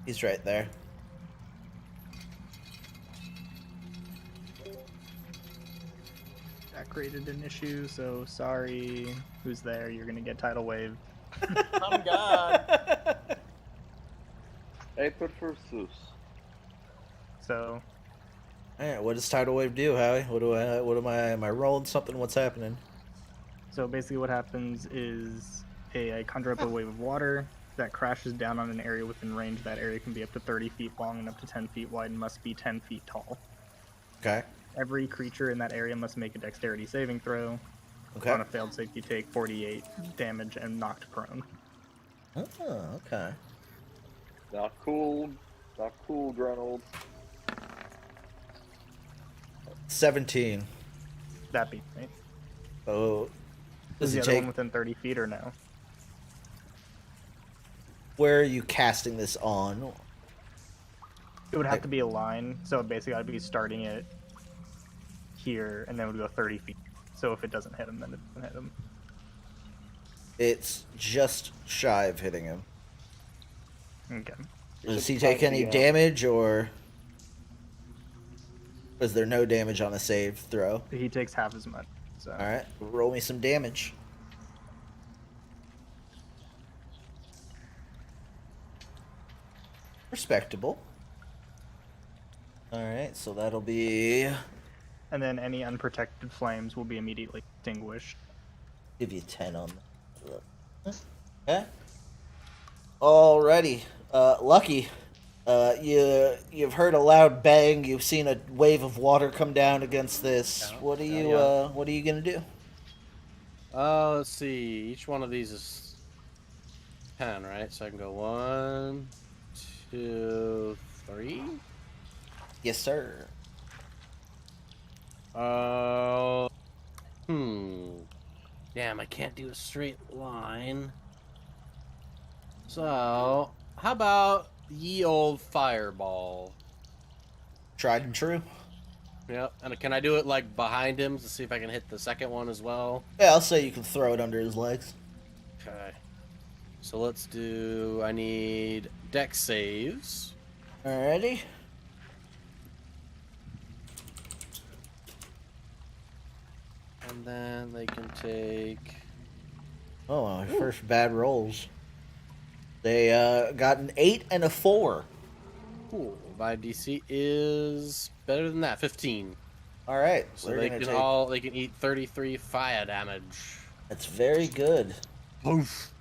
He's right there. That created an issue, so sorry. Who's there? You're gonna get Tidal Wave. I'm God. I prefer Zeus. So Alright, what does Tidal Wave do, Howie? Am I rolling something? What's happening? basically what happens is I conjure up a wave of water that crashes down on an area within range. That area can be up to 30 feet long and up to 10 feet wide and must be 10 feet tall. Okay. Every creature in that area must make a dexterity saving throw. Okay. On a failed save, you take 48 damage and knocked prone. Oh, okay. Not cool, Grenold. 17. That beats me. So, Is does the it other take? one within 30 feet or no? Where are you casting this on? It would have to be a line, so basically I'd be starting it here, and then it would go 30 feet. So if it doesn't hit him, then it doesn't hit him. It's just shy of hitting him. Okay. Does he take any damage, or is there no damage on a save throw? He takes half as much. So. All right, roll me some damage. Respectable. All right, so that'll be. And then any unprotected flames will be immediately extinguished. Give you 10 on that. Okay. Alrighty. Lucky. You've heard a loud bang. You've seen a wave of water come down against this. What are you gonna do? Let's see. Each one of these is 10, right? So I can go 1, 2, 3. Yes, sir. Damn, I can't do a straight line. So, how about ye old fireball? Tried and true. Yep. And can I do it like behind him to see if I can hit the second one as well? Yeah, I'll say you can throw it under his legs. Okay. So let's do. I need dex saves. Alrighty. And then they can take. Oh, my first bad rolls. They got an 8 and a 4. Cool. My DC is better than that, 15. All right, So they can eat 33 fire damage. That's very good. Poof.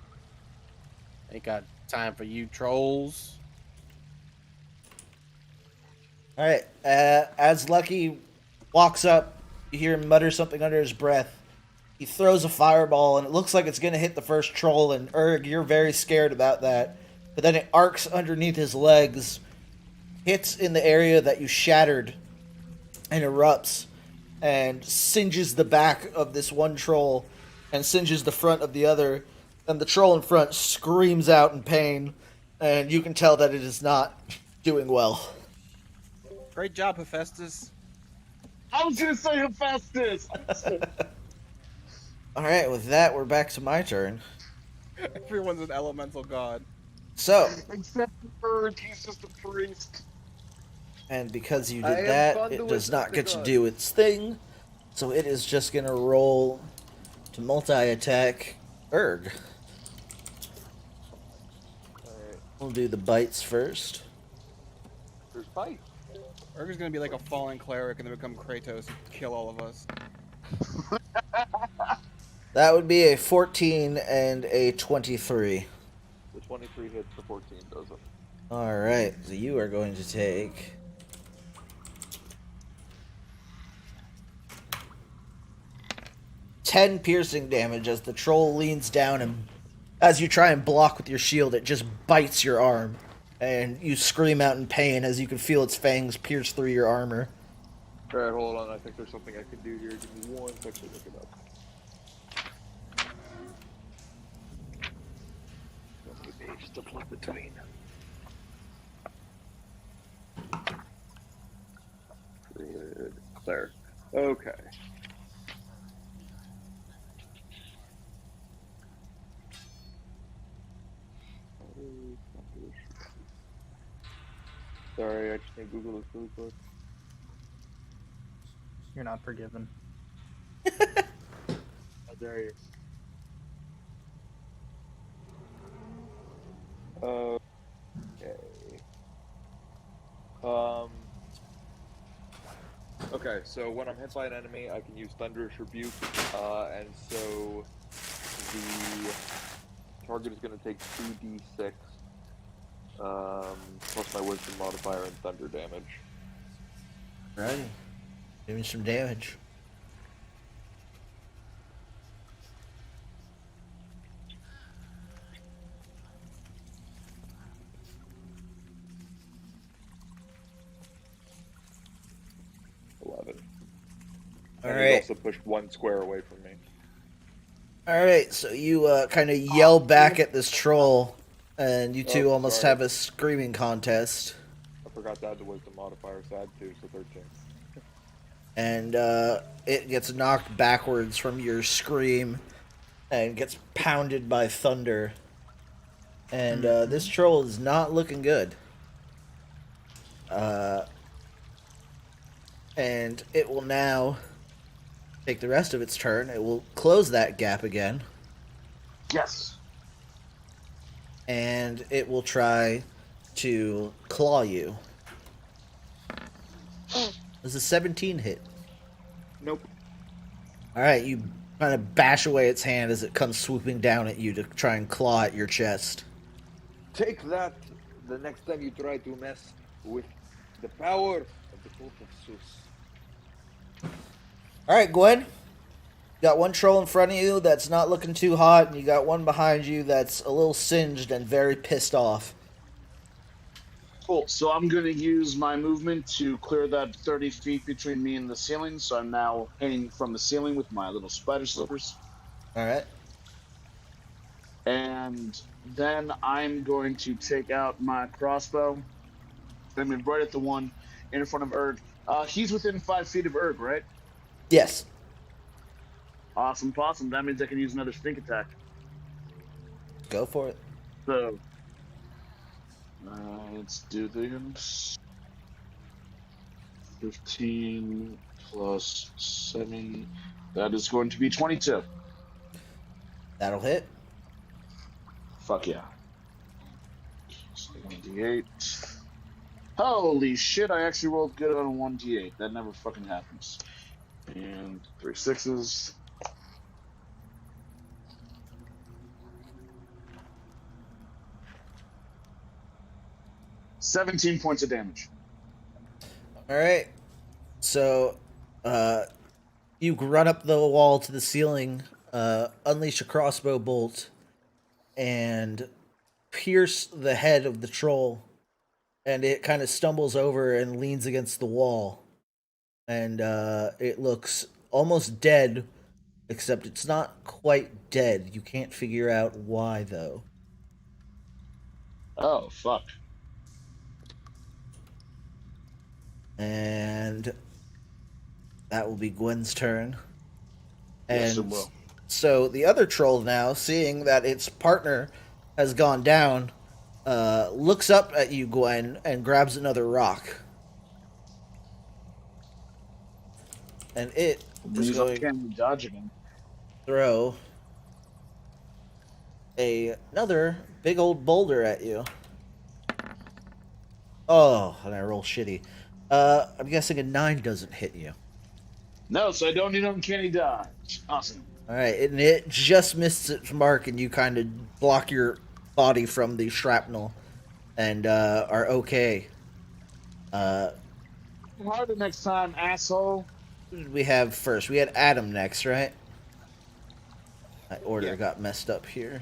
Ain't got time for you trolls. All right, as Lucky walks up, you hear him mutter something under his breath. He throws a fireball, and it looks like it's going to hit the first troll, and Erg, you're very scared about that. But then it arcs underneath his legs, hits in the area that you shattered, and erupts, and singes the back of this one troll, and singes the front of the other, and the troll in front screams out in pain, and you can tell that it is not doing well. Great job, Hephaestus. I was gonna say Hephaestus. All right, with that, we're back to my turn. Everyone's an elemental god. So, Except for he's just a priest. and because you I did am that, fond it of does not the get to god. do its thing. So it is just going to roll to multi-attack Erg. Alright, We'll do the bites first. there's fight. Urga's gonna be like a fallen cleric and then become Kratos and kill all of us. That would be a 14 and a 23. The 23 hits, the 14 doesn't. Alright, so you are going to take... ten piercing damage as the troll leans down, and as you try and block with your shield, it just bites your arm. And you scream out in pain as you can feel its fangs pierce through your armor. Alright, hold on. I think there's something I can do here. Give me one second to look it up. How many pages to flip between? Good. Cleric. Okay. Sorry, I just need to Google this really quick. You're not forgiven. How dare you? Okay. Okay, so when I'm hit by an enemy, I can use Thunderous Rebuke, and so the target is going to take 2d6, plus my Wisdom modifier and Thunder damage. Alrighty. Give me some damage. And Alright. he also pushed one square away from me. Alright, so you kind of yell back at this troll, and you two almost sorry. have a screaming contest. I forgot to add the Wisdom modifier, so I had 2, so 13. And it gets knocked backwards from your scream, and gets pounded by thunder. And this troll is not looking good. And it will now take the rest of its turn. It will close that gap again. Yes. And it will try to claw you. Does a 17 hit? Nope. Alright, you kind of bash away its hand as it comes swooping down at you to try and claw at your chest. Take that the next time you try to mess with the power of the cult of Zeus. Alright, Gwen. You got one troll in front of you that's not looking too hot, and you got one behind you that's a little singed and very pissed off. Cool. So I'm going to use my movement to clear that 30 feet between me and the ceiling. So I'm now hanging from the ceiling with my little spider slippers. Alright. And then I'm going to take out my crossbow. I mean, right at the one in front of Erg. He's within 5 feet of Erg, right? Yes. Awesome, possum. That means I can use another stink attack. Go for it. So, let's do this. 15 plus 7. That is going to be 22. That'll hit. Fuck yeah. 1d8. Holy shit, I actually rolled good on a 1d8. That never fucking happens. And 3 6s. 17 points of damage. Alright. So, you run up the wall to the ceiling, unleash a crossbow bolt, and pierce the head of the troll. And it kind of stumbles over and leans against the wall. And it looks almost dead, except it's not quite dead. You can't figure out why, though. Oh, fuck. And that will be Gwen's turn. Yes, it And will. so the other troll now, seeing that its partner has gone down, looks up at you, Gwen, and grabs another rock. And it is going to Can dodge again. throw another big old boulder at you. Oh, and I roll shitty. I'm guessing a 9 doesn't hit you. No, so I don't need uncanny dodge. Awesome. Alright, and it just missed its mark, and you kind of block your body from the shrapnel and are okay. Harder next time, asshole. Who did we have first? We had Adam next, right? My order Yeah. got messed up here.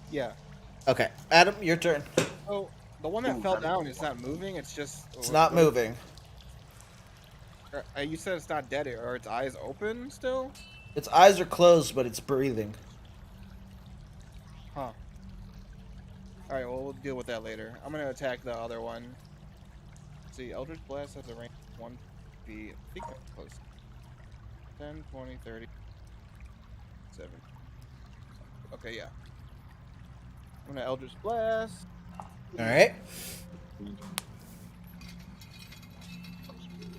Yeah. Okay, Adam, your turn. Oh, the one that fell down is not moving. It's just. It's not moving. You said it's not dead, or its eyes open still? Its eyes are closed, but it's breathing. Huh. Alright, well, we'll deal with that later. I'm gonna attack the other one. Let's see, Eldritch Blast has a range of 1 feet. I think that's close. 10, 20, 30, 7. Okay, yeah. I'm gonna Eldritch Blast. Alright.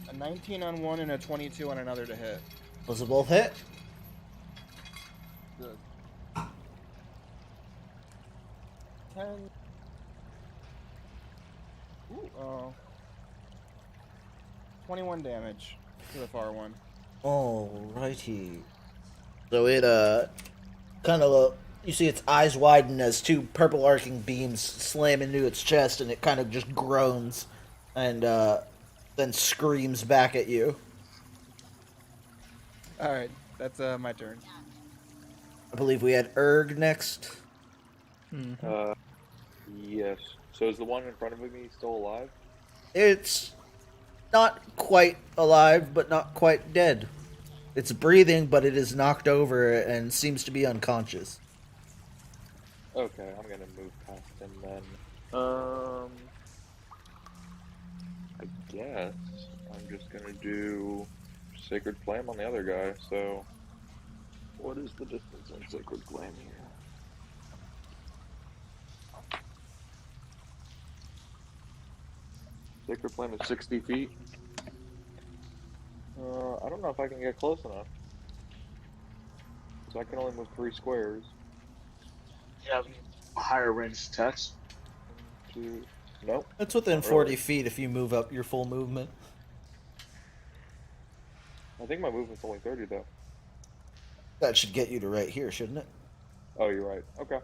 A 19 on one and a 22 on another to hit. Those will both hit. Good. 10. Ooh, 21 damage to the far one. Alrighty. So it kind of you see its eyes widen as 2 purple arcing beams slam into its chest, and it kind of just groans and then screams back at you. Alright, that's my turn. I believe we had Erg next. Yes. So is the one in front of me still alive? It's not quite alive, but not quite dead. It's breathing, but it is knocked over and seems to be unconscious. Okay, I'm gonna move past him then. I guess I'm just gonna do Sacred Flame on the other guy. So What is the distance on Sacred Flame here? Sacred Flame is 60 feet. I don't know if I can get close enough. Because I can only move 3 squares. You have higher range attacks. 1, 2. Nope. It's within Not 40 really. feet if you move up your full movement. I think my movement's only 30 though. That should get you to right here, shouldn't it? Oh, you're right. Okay.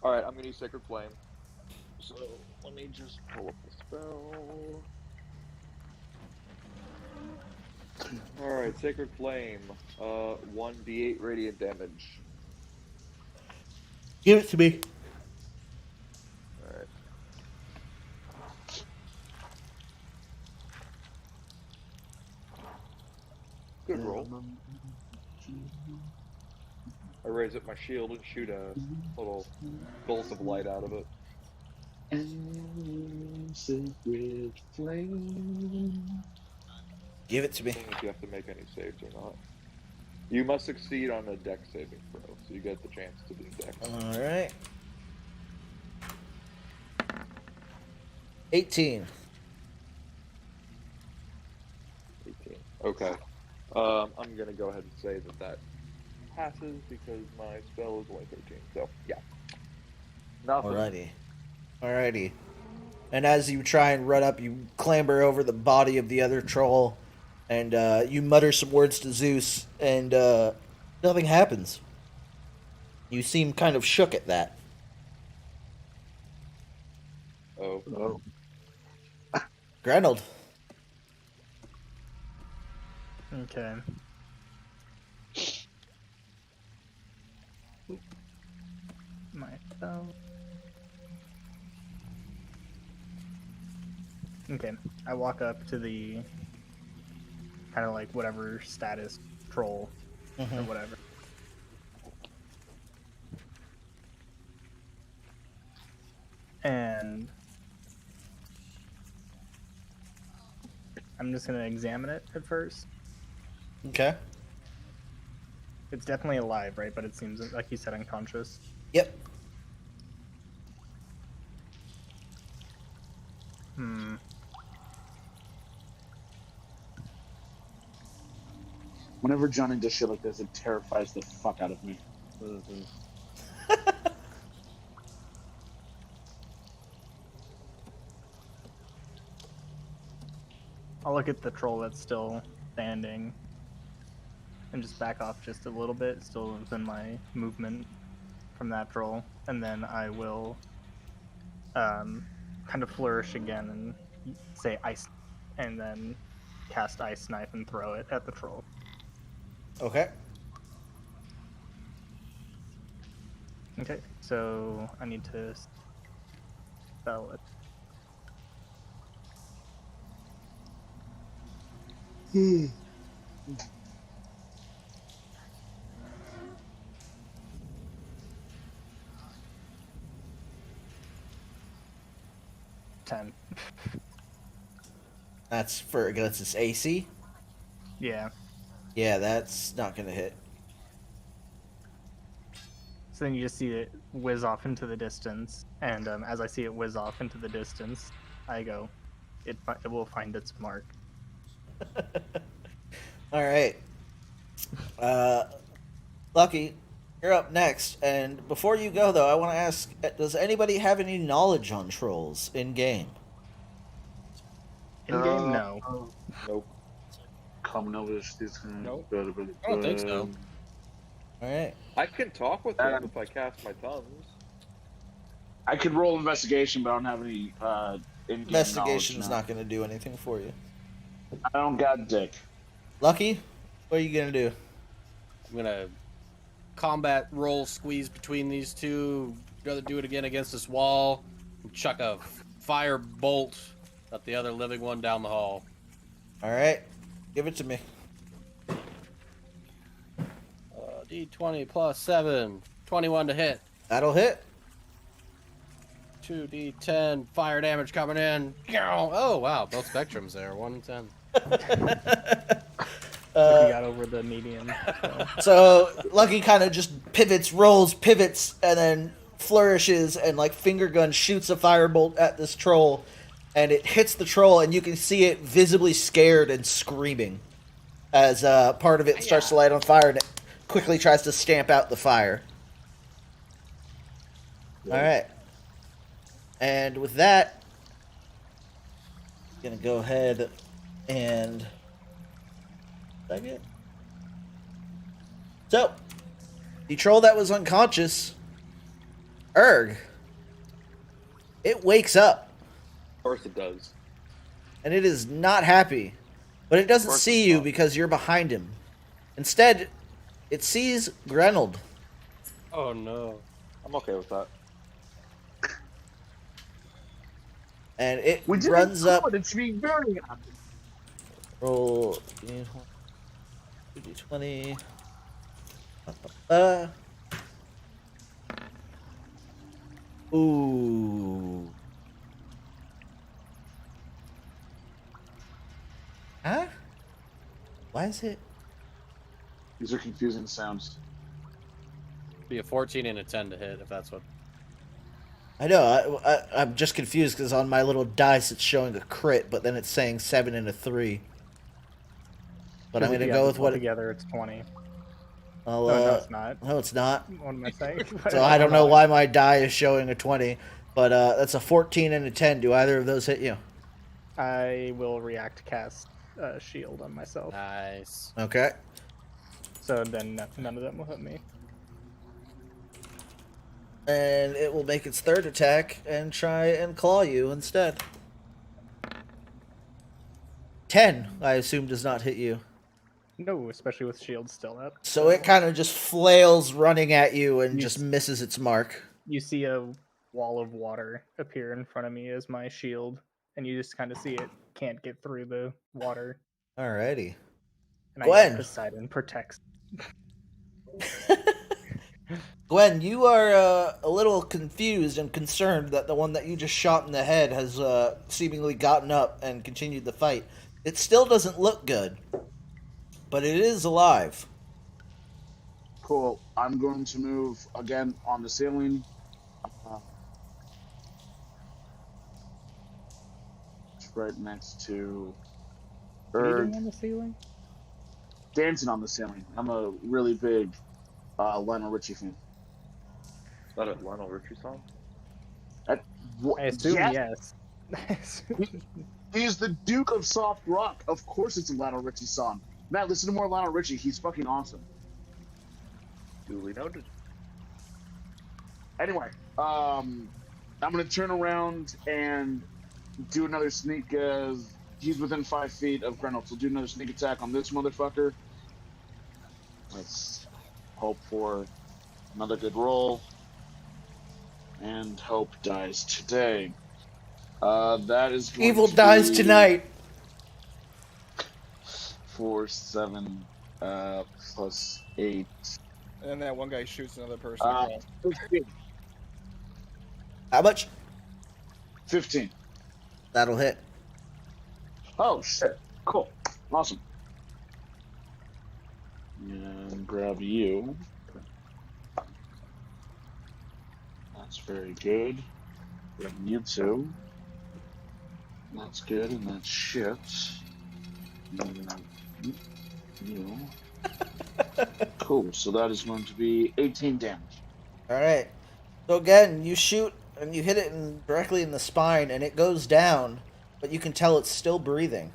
Alright, I'm gonna use Sacred Flame. So, let me just pull up the spell. Alright, Sacred Flame. 1d8 radiant damage. Give it to me. Alright. Good roll. I raise up my shield and shoot a little bolt of light out of it. Sacred flame. Give it to me. Seeing if you have to make any saves or not. You must succeed on a dex saving throw, so you get the chance to do dex. Alright. 18. 18. Okay. I'm gonna go ahead and say that passes because my spell is only 13. So yeah. Nothing. Alrighty. And as you try and run up, you clamber over the body of the other troll, and you mutter some words to Zeus, and nothing happens. You seem kind of shook at that. Oh. Grenold. Okay. My spell. Okay, I walk up to the kind of like whatever status troll or whatever. And I'm just gonna examine it at first. Okay. It's definitely alive, right? But it seems like you said unconscious. Yep. Whenever Johnny does shit like this, it terrifies the fuck out of me. I'll look at the troll that's still standing and just back off just a little bit, still within my movement from that troll, and then I will kind of flourish again and say ice, and then cast ice knife and throw it at the troll. Okay. Okay, so I need to spell it. Ten. That's for against its AC. Yeah. Yeah, that's not gonna hit. So then you just see it whiz off into the distance, and as I see it whiz off into the distance, I go, it will find its mark. All right. Lucky, you're up next. And before you go, though, I want to ask: does anybody have any knowledge on trolls in game? In game, no. Nope. Common knowledge. These kind Nope. I don't think so. All right. I can talk with them if I cast my tongues. I could roll investigation, but I don't have any in-game Investigation's knowledge, not going to do anything for you. I don't got dick. Lucky, what are you going to do? I'm gonna combat roll squeeze between these two. Rather do it again against this wall. And chuck a fire bolt at the other living one down the hall. All right. Give it to me. D20 plus 7. 21 to hit. That'll hit. 2d10 fire damage coming in. Oh, wow. Both spectrums there. 1 and 10. Lucky got over the medium. So. So Lucky kind of just pivots, and then flourishes and like finger gun shoots a firebolt at this troll, and it hits the troll, and you can see it visibly scared and screaming as part of it starts to light on fire, and it quickly tries to stamp out the fire. All right, and with that, I'm gonna go ahead and. So, the troll that was unconscious, Erg, it wakes up. Of course it does. And it is not happy. But it doesn't see you because you're behind him. Instead, it sees Grenold. Oh no. I'm okay with that. And it runs up. It's being very happy. Roll 2d20. Ooh. Huh? Why is it? These are confusing sounds. Be a 14 and a 10 to hit if that's what. I know. I'm just confused because on my little dice it's showing a crit, but then it's saying 7 and a 3. But I'm going to go with what. Together, it's 20. Well, no, it's not. No, it's not. What am I saying? So I don't know why my die is showing a 20, but that's a 14 and a 10. Do either of those hit you? I will react to cast shield on myself. Nice. Okay. So then none of them will hit me. And it will make its third attack and try and claw you instead. 10, I assume, does not hit you. No, especially with shield still up. So it kind of just flails running at you and just misses its mark. You see a wall of water appear in front of me as my shield, and you just kind of see it can't get through the water. Alrighty. And Gwen. Poseidon protects. Gwen, you are a little confused and concerned that the one that you just shot in the head has seemingly gotten up and continued the fight. It still doesn't look good, but it is alive. Cool. I'm going to move again on the ceiling. Right next to Erg. On the ceiling? Dancing on the ceiling. I'm a really big Lionel Richie fan. Is that a Lionel Richie song? I assume yes. He's the Duke of Soft Rock. Of course it's a Lionel Richie song. Matt, listen to more Lionel Richie. He's fucking awesome. Duly noted. Anyway, I'm going to turn around and do another sneak. He's within 5 feet of Grenold, so do another sneak attack on this motherfucker. Let's hope for another good roll. And hope dies today. That is going Evil to dies be tonight. 4, 7, plus 8. And then that one guy shoots another person. 15. How much? 15. That'll hit. Oh, shit. Cool. Awesome. And grab you. That's very good. Grab you two. That's good, and that's shit. And you. Cool, so that is going to be 18 damage. Alright. So again, you shoot and you hit it directly in the spine and it goes down, but you can tell it's still breathing.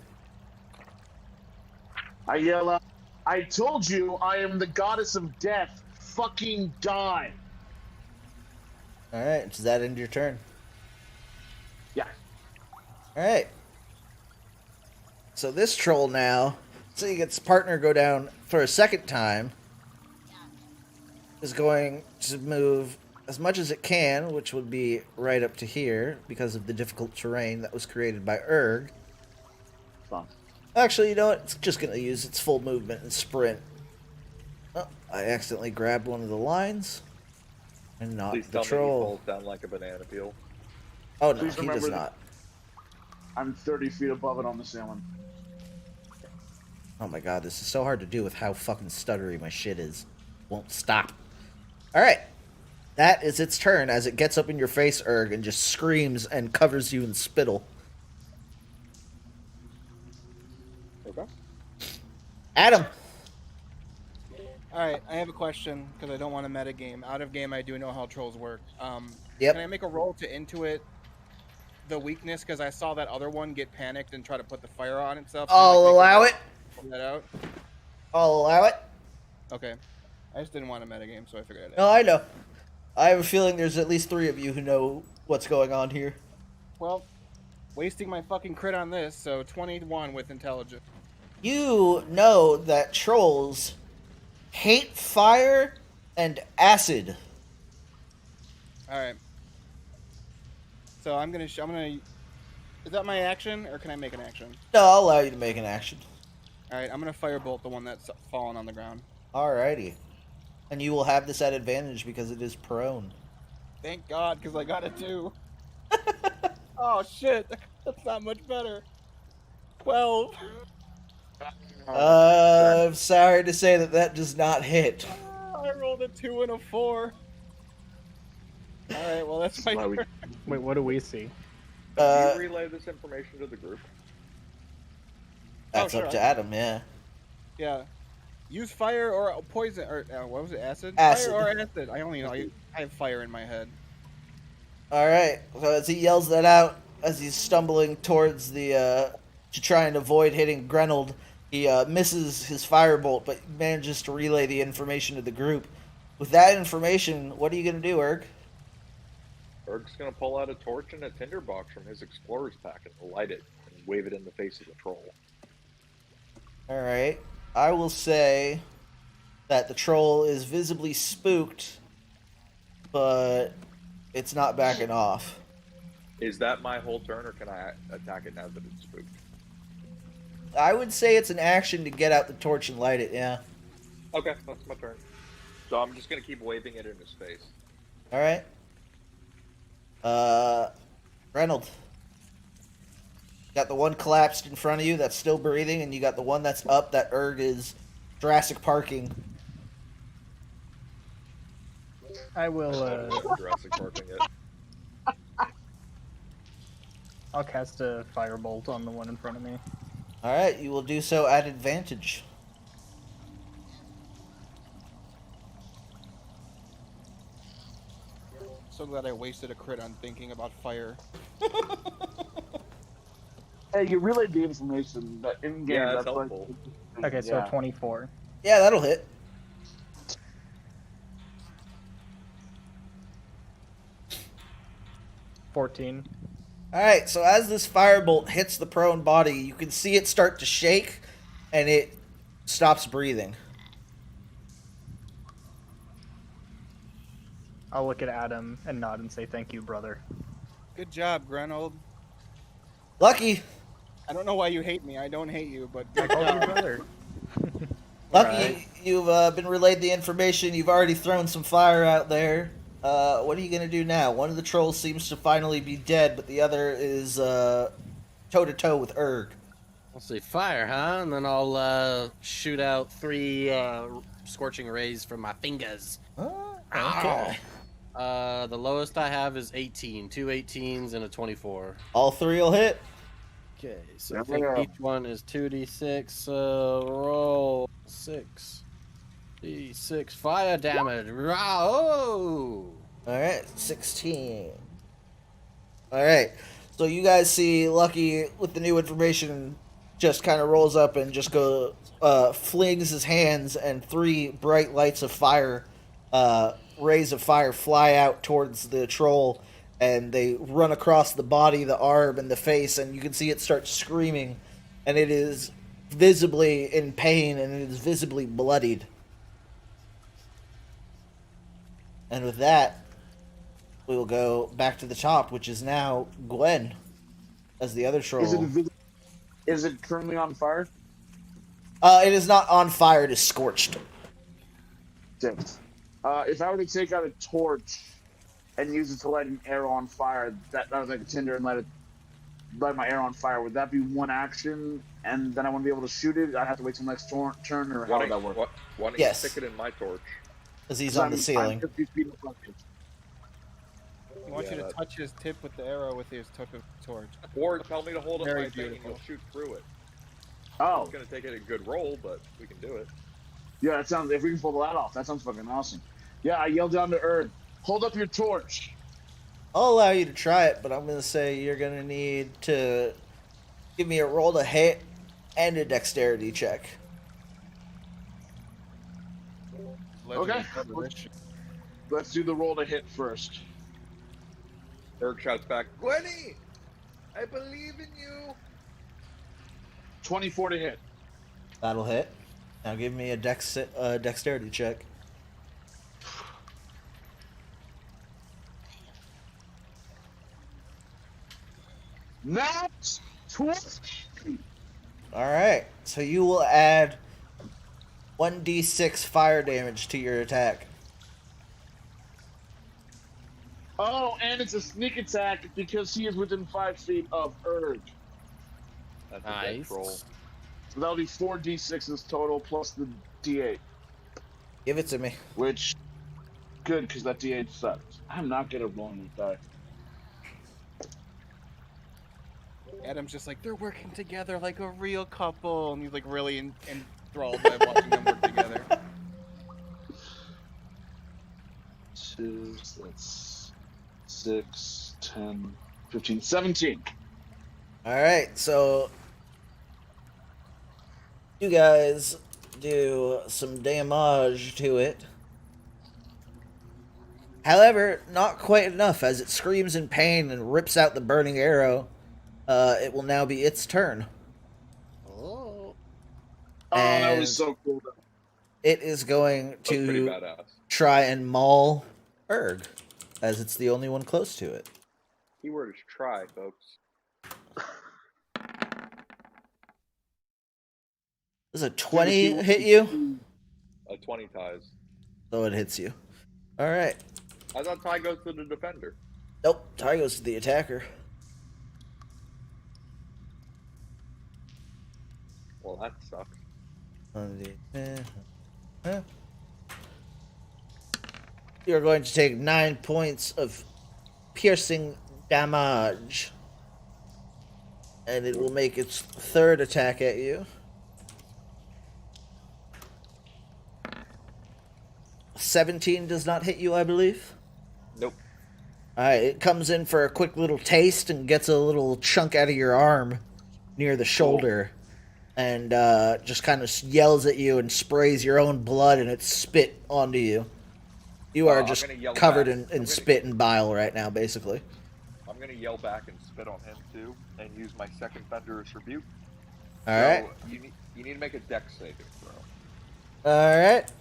I yell out, I told you I am the goddess of death. Fucking die. Alright, does that end your turn? Yeah. Alright. So this troll now, seeing its partner go down for a second time, is going to move as much as it can, which would be right up to here, because of the difficult terrain that was created by Erg. Fine. Actually, you know what? It's just going to use its full movement and sprint. Oh, I accidentally grabbed one of the lines. And not Please the tell me he troll. falls down like a banana peel. Oh no, Please he does remember not. I'm 30 feet above it on the ceiling. Oh my god, this is so hard to do with how fucking stuttery my shit is. Won't stop. Alright. That is its turn as it gets up in your face, Erg, and just screams and covers you in spittle. Okay. Adam! Alright, I have a question, because I don't want to metagame. Out of game, I do know how trolls work. Yep. Can I make a roll to intuit the weakness? Because I saw that other one get panicked and try to put the fire on itself. I'll allow it. Pull that out? I'll allow it. Okay. I just didn't want to metagame, so I figured I'd No, I know. I have a feeling there's at least 3 of you who know what's going on here. Well, wasting my fucking crit on this, so 21 with intelligence. You know that trolls hate fire and acid. Alright. So I'm gonna... Is that my action, or can I make an action? No, I'll allow you to make an action. Alright, I'm gonna firebolt the one that's fallen on the ground. Alrighty. And you will have this at advantage because it is prone. Thank God, because I got it too. Oh shit, that's not much better. 12. I'm sorry to say that does not hit. I rolled a 2 and a 4. Alright, well that's my Why we- turn. Wait, what do we see? Can you relay this information to the group? That's sure, up to I- Adam, yeah. Yeah. Use fire or poison, or what was it, acid? Acid. Fire or acid. I only know, I have fire in my head. Alright, so as he yells that out, as he's stumbling towards the, to try and avoid hitting Grenold, he misses his firebolt, but manages to relay the information to the group. With that information, what are you going to do, Erg? Erg's gonna pull out a torch and a tinderbox from his explorer's pack and light it and wave it in the face of the troll. Alright, I will say that the troll is visibly spooked, but it's not backing off. Is that my whole turn, or can I attack it now that it's spooked? I would say it's an action to get out the torch and light it, yeah. Okay, that's my turn. So I'm just gonna keep waving it in his face. Alright. Reynolds. Got the one collapsed in front of you that's still breathing, and you got the one that's up that Erg is Jurassic Parking. I will. Jurassic Parking it. I'll cast a firebolt on the one in front of me. Alright, you will do so at advantage. So glad I wasted a crit on thinking about fire. Hey, you relayed the information that in game. Yeah, that's like- helpful. Okay, so yeah. 24. Yeah, that'll hit. $14. Alright, so as this firebolt hits the prone body, you can see it start to shake, and it stops breathing. I'll look at Adam and nod and say thank you, brother. Good job, Grenold. Lucky! I don't know why you hate me. I don't hate you, but I good called you job. brother. Lucky, Alright. you've been relayed the information. You've already thrown some fire out there. What are you gonna do now? One of the trolls seems to finally be dead, but the other is toe-to-toe with Erg. Let's see, fire, huh? And then I'll shoot out 3 scorching rays from my fingers. Okay. The lowest I have is 18. 2 18s and a 24. All 3 will hit. Okay, so Yeah. I think each one is 2d6. Roll 6. D6 fire damage. Oh! Alright, 16. Alright, so you guys see Lucky with the new information just kind of rolls up and just flings his hands, and 3 bright lights of fire, rays of fire fly out towards the troll, and they run across the body, the arm, and the face, and you can see it start screaming, and it is visibly in pain, and it is visibly bloodied. And with that, we will go back to the top, which is now Gwen as the other troll. Is it currently on fire? It is not on fire, it is scorched. Damn. If I were to take out a torch and use it to light an arrow on fire, that was like a tinder and light it. light my arrow on fire. Would that be one action, and then I wouldn't be able to shoot it? I'd have to wait till next turn, or how would that work? Why don't Yes. you stick it in my torch? Because he's 'Cause on the ceiling. I'm 50 feet in front of you. He wants Yeah, you to that- touch his tip with the arrow with his tip of torch. Or tell me to hold up Very my thing and beautiful. you'll shoot through it. Oh, It's gonna take it a good roll, but we can do it. yeah, that sounds. If we can pull that off, that sounds fucking awesome. Yeah, I yell down to Erd, hold up your torch. I'll allow you to try it, but I'm going to say you're going to need to give me a roll to hit and a dexterity check. Okay. Let's do the roll to hit first. Erg shouts back, Gwenny! I believe in you! 24 to hit. That'll hit. Now give me a dexterity check. Not 20. Alright, so you will add 1d6 fire damage to your attack. Oh, and it's a sneak attack because he is within 5 feet of Erd. That's a Nice. dex roll. So that'll be 4d6s total plus the d8. Give it to me. Which, good, because that d8 sucks. I'm not good at rolling with die. Adam's just like, they're working together like a real couple. And he's like really enthralled by watching them work together. 2, that's 6, 10, 15, 17. Alright, so you guys do some damage to it. However, not quite enough. As it screams in pain and rips out the burning arrow, it will now be its turn. Oh. Oh, that And was so cool. Though. it is going That's pretty to badass. try and maul Erg, as it's the only one close to it. Keyword is try, folks. Does a 20 hit you? A 20 ties. So it hits you. Alright. I thought tie goes to the defender. Nope, tie goes to the attacker. Well, that sucks. You're going to take 9 points of piercing damage. And it will make its third attack at you. 17 does not hit you, I believe. Nope. Alright, it comes in for a quick little taste and gets a little chunk out of your arm near the shoulder. And just kind of yells at you and sprays your own blood and its spit onto you. You are I'm just gonna yell covered back. in spit and bile right now, basically. I'm gonna yell back and spit on him too, and use my second thunderous rebuke. Alright. So you need to make a dex saving throw. Alright.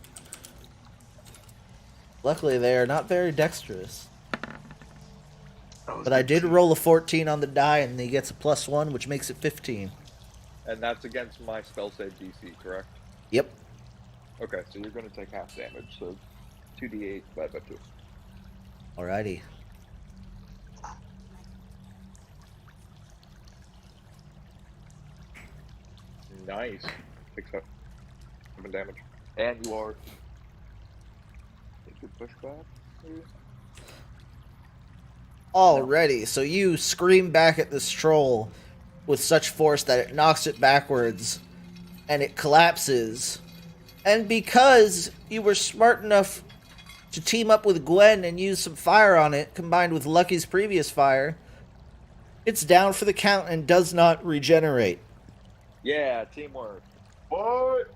Luckily, they are not very dexterous. But I did roll a 14 on the die, and he gets a +1, which makes it 15. And that's against my spell save DC, correct? Yep. Okay, so you're gonna take half damage, so 2d8 divided by 2. Alrighty. Nice. 7 damage. And you are... Take your pushback, maybe? Alrighty, so you scream back at this troll with such force that it knocks it backwards, and it collapses. And because you were smart enough to team up with Gwen and use some fire on it, combined with Lucky's previous fire, it's down for the count and does not regenerate. Yeah, teamwork. What?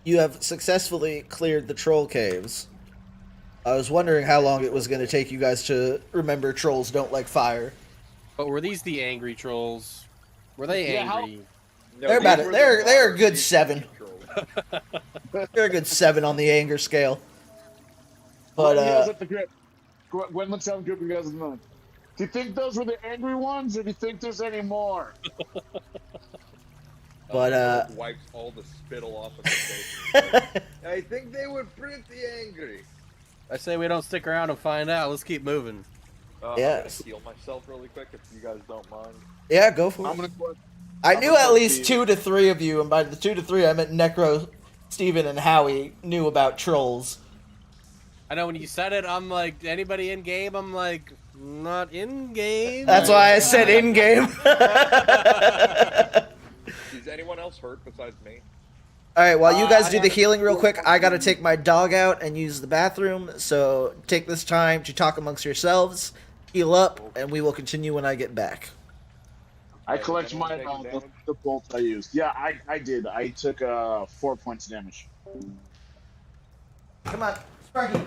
You have successfully cleared the troll caves. I was wondering how long it was going to take you guys to remember trolls don't like fire. But were these the angry trolls? Were they Yeah, angry? No, They're these about were it. the They're a water good beast 7. controls. They're a good 7 on the anger scale. But Gwen yells at the grip. Gwen looks out the grip and goes, "Do you think those were the angry ones, or do you think there's any more?" But, Wipes all the spittle off of the face. I think they were pretty angry. I say we don't stick around and find out. Let's keep moving. I'm Yes. gonna heal myself really quick if you guys don't mind. Yeah, go for I'm it. gonna collect. I I'm knew gonna at collect least the- 2 to 3 of you, and by the 2 to 3, I meant Necro, Steven, and Howie knew about trolls. I know when you said it, I'm like, anybody in game? I'm like, not in game. That's why I said in game. Is anyone else hurt besides me? All right, while you guys I do the haven't- healing real quick, I gotta take my dog out and use the bathroom. So take this time to talk amongst yourselves, heal up, and we will continue when I get back. I Hey, collect did anyone my take any damage? the bolt I used. Yeah, I did. I took 4 points of damage. Come on, Sparky.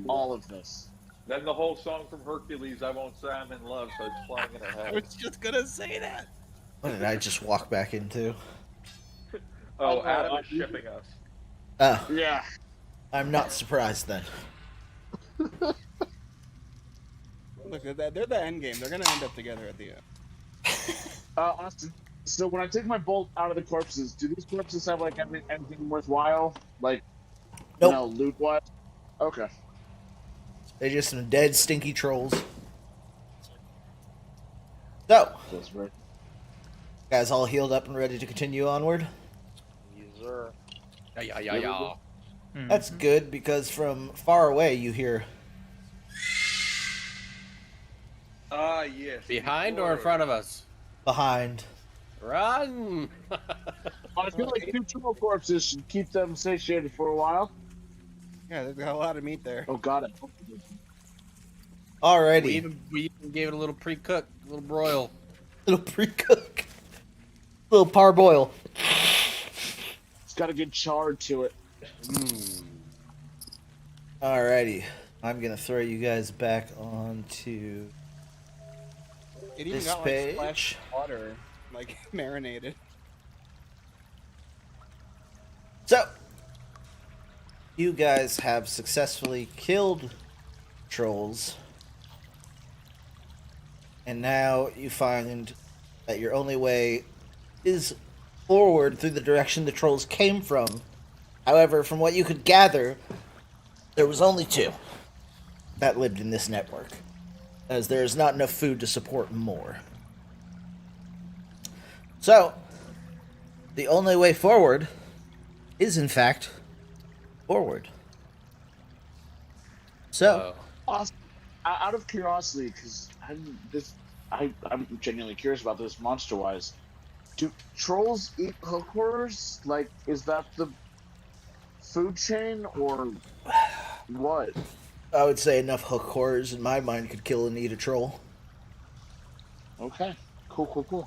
All of this. Then the whole song from Hercules, I Won't Say I'm in Love, starts playing in her I head. was just gonna say that. What did I just walk back into? Oh, Adam is shipping us. Oh, Yeah. I'm not surprised then. Look, they're the end game. They're gonna end up together at the end. Austin. So when I take my bolt out of the corpses, do these corpses have like anything worthwhile? Like, Nope. you know, loot wise? Okay. They're just some dead, stinky trolls. So, That's right. guys all healed up and ready to continue onward? Yes, sir. Yeah. That's good, because from far away you hear... Ah, yes. Behind or in front of us? behind. Run! I feel like 2 troll corpses should keep them satiated for a while. Yeah, they've got a lot of meat there. Oh, got it. Alrighty. We even gave it a little pre-cook, a little broil. Little pre-cook. Little parboil. It's got a good char to it. Alrighty. I'm gonna throw you guys back onto It even this got like splashed page. water, like marinated. So, you guys have successfully killed trolls. And now you find that your only way is forward through the direction the trolls came from. However, from what you could gather, there was only two that lived in this network, as there is not enough food to support more. So, the only way forward is, in fact, forward. So, Awesome. Out of curiosity, because I'm genuinely curious about this monster-wise. Do trolls eat hookworms? Like, is that the food chain or what? I would say enough hook horrors in my mind could kill and eat a troll. Okay. Cool.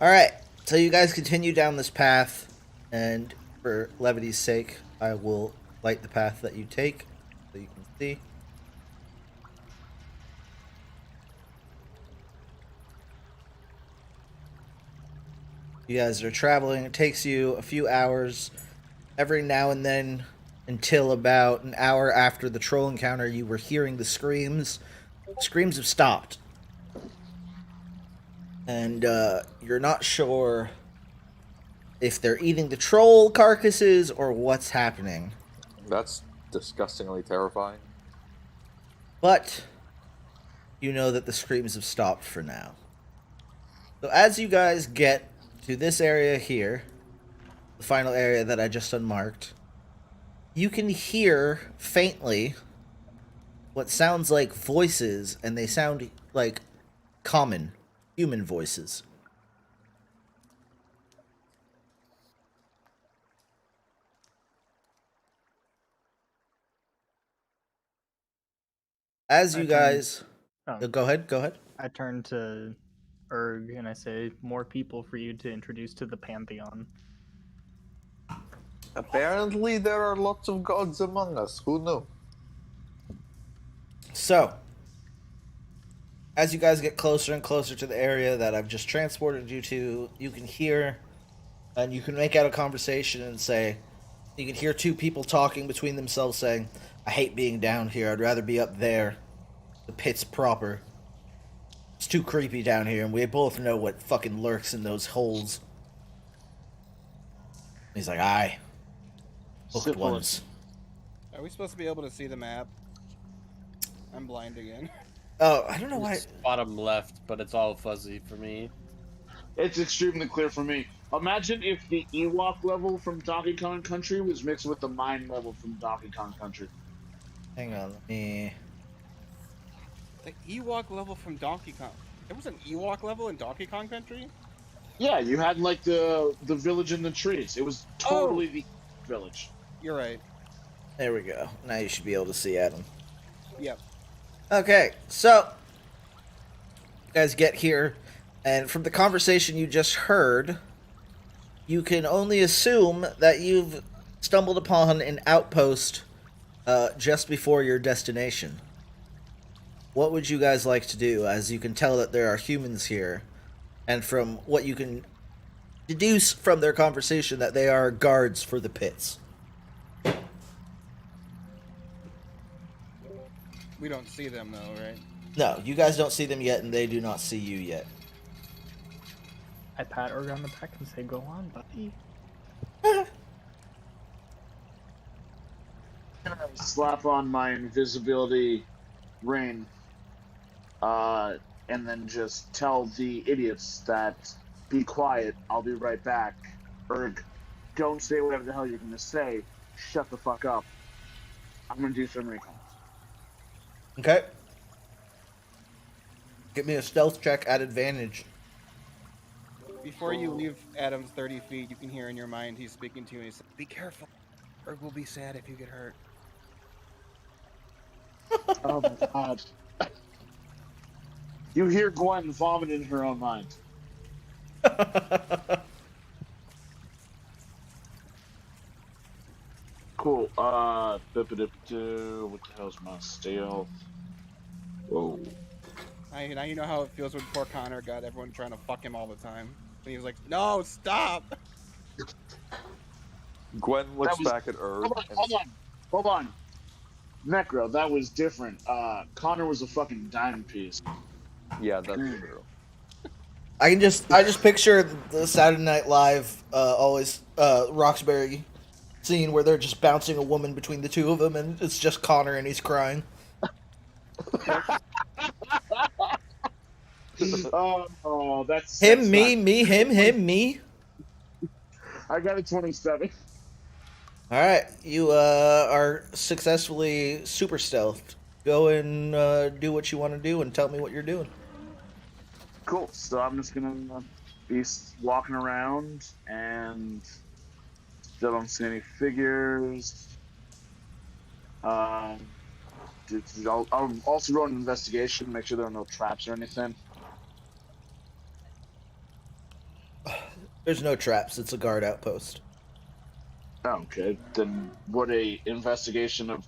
Alright, so you guys continue down this path, and for levity's sake, I will light the path that you take, so you can see. You guys are traveling, it takes you a few hours. Every now and then, until about an hour after the troll encounter, you were hearing the screams. Screams have stopped. And you're not sure if they're eating the troll carcasses or what's happening. That's disgustingly terrifying. But you know that the screams have stopped for now. So as you guys get to this area here, the final area that I just unmarked, you can hear faintly what sounds like voices, and they sound like common human voices. As you guys... Go ahead. I turn to Erg and I say, more people for you to introduce to the Pantheon. Apparently, there are lots of gods among us. Who knew? So, as you guys get closer and closer to the area that I've just transported you to, you can hear, and you can make out a conversation and say, you can hear two people talking between themselves saying, I hate being down here, I'd rather be up there. The pits proper. It's too creepy down here, and we both know what fucking lurks in those holes. He's like, aye. Hooked ones. Are we supposed to be able to see the map? I'm blind again. Oh, I don't know why. Bottom left, but it's all fuzzy for me. It's extremely clear for me. Imagine if the Ewok level from Donkey Kong Country was mixed with the mine level from Donkey Kong Country. Hang on, let me... The Ewok level from Donkey Kong. There was an Ewok level in Donkey Kong Country? Yeah, you had like the village in the trees. It was totally the village. You're right. There we go. Now you should be able to see Adam. Yep. Okay, so you guys get here, and from the conversation you just heard, you can only assume that you've stumbled upon an outpost just before your destination. What would you guys like to do, as you can tell that there are humans here, and from what you can deduce from their conversation that they are guards for the pits? We don't see them though, right? No, you guys don't see them yet, and they do not see you yet. I pat Erg on the back and say, go on, buddy. Slap on my invisibility ring, and then just tell the idiots that, be quiet, I'll be right back. Erg, don't say whatever the hell you're gonna say. Shut the fuck up. I'm gonna do some recon. Okay. Give me a stealth check at advantage. Before you leave Adam's 30 feet, you can hear in your mind he's speaking to you and he says, be careful. Erg will be sad if you get hurt. Oh my god. You hear Gwen vomit in her own mind. Cool. What the hell's my stealth? Whoa. Now you know how it feels when poor Connor got everyone trying to fuck him all the time. And he was like, "No, stop!" Gwen That looks was. back at Erg Hold on, and hold on, hold on. Necro, that was different. Connor was a fucking dime piece. yeah, that's true. I just picture the Saturday Night Live always Roxbury scene where they're just bouncing a woman between the two of them, and it's just Connor and he's crying. Oh, that's Him, me, not- me, him, me. I got a 27. All right, you are successfully super stealthed. Go and do what you want to do, and tell me what you're doing. Cool. So I'm just gonna be walking around and still don't see any figures. I'll also roll an investigation, make sure there are no traps or anything. There's no traps. It's a guard outpost. Okay, then would a investigation of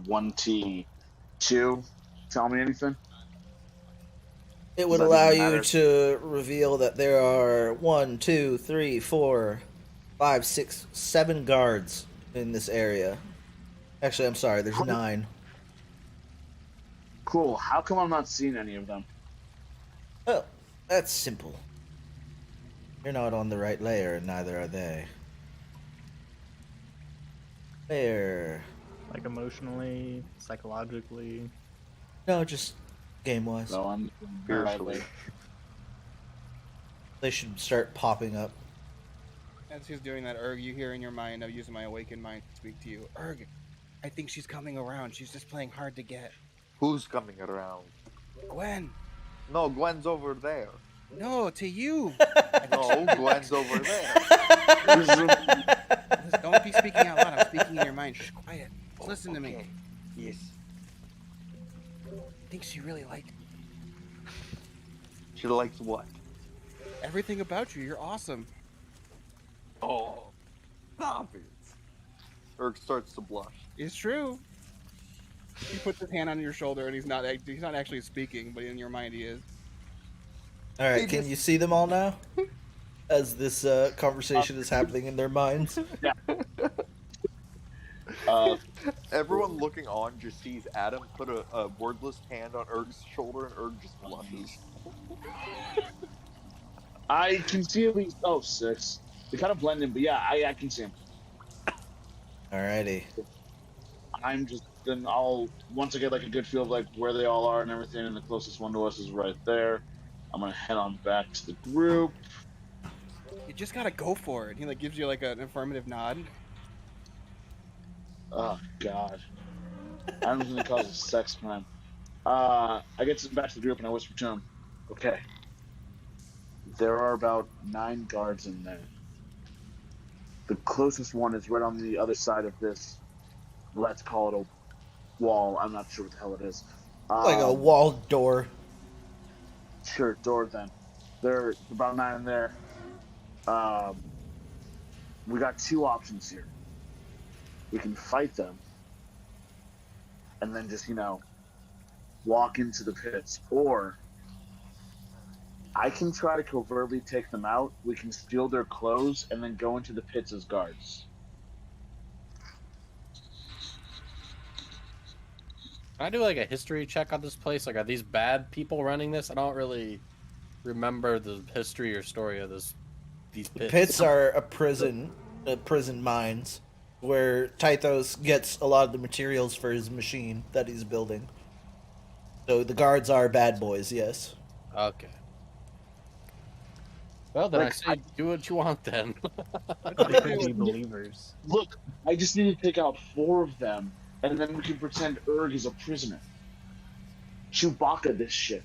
1T2 tell me anything? It would Does that allow even you matter? to reveal that there are 1, 2, 3, 4, 5, 6, 7 guards in this area. Actually, I'm sorry. There's 9. Cool. How come I'm not seeing any of them? Oh, that's simple. You're not on the right layer, and neither are they. Layer. Like emotionally, psychologically. No, just game-wise. No, I'm Spiritually. They should start popping up. As he's doing that, Erg, you hear in your mind, I'm using my awakened mind to speak to you. Erg, I think she's coming around. She's just playing hard to get. Who's coming around? Gwen. No, Gwen's over there. No, to you. No, Gwen's over there. Listen, don't be speaking out loud. I'm speaking in your mind. Shh, quiet. Listen to me. Okay. Yes. I think she really liked She likes what? everything about you. You're awesome. Oh, stop it. Erg starts to blush. It's true. He puts his hand on your shoulder, and he's not actually speaking, but in your mind he is. All right, can you see them all now? As this conversation is happening in their minds. Everyone looking on just sees Adam put a wordless hand on Erg's shoulder, and Erg just blushes. I can see at least 6. They kind of blend in, but yeah, I can see them. Alrighty. Then I'll once I get like a good feel of like where they all are and everything, and the closest one to us is right there. I'm gonna head on back to the group. You just gotta go for it. He like gives you like an affirmative nod. Oh God, I'm gonna cause a sex crime. I get back to the group and I whisper to him, "Okay, there are about 9 guards in there. The closest one is right on the other side of this. Let's call it a wall. I'm not sure what the hell it is. Like a wall door. Sure, door then. There's about 9 in there. We got 2 options here. We can fight them and then just, walk into the pits. Or I can try to covertly take them out. We can steal their clothes and then go into the pits as guards. Can I do like a history check on this place? Like, are these bad people running this? I don't really remember the history or story of these pits. Pits are a prison mines, where Tythos gets a lot of the materials for his machine that he's building. So the guards are bad boys, yes. Okay. Well, then I say do what you want then. They could be believers. Look, I just need to take out 4 of them, and then we can pretend Erg is a prisoner. Chewbacca this shit.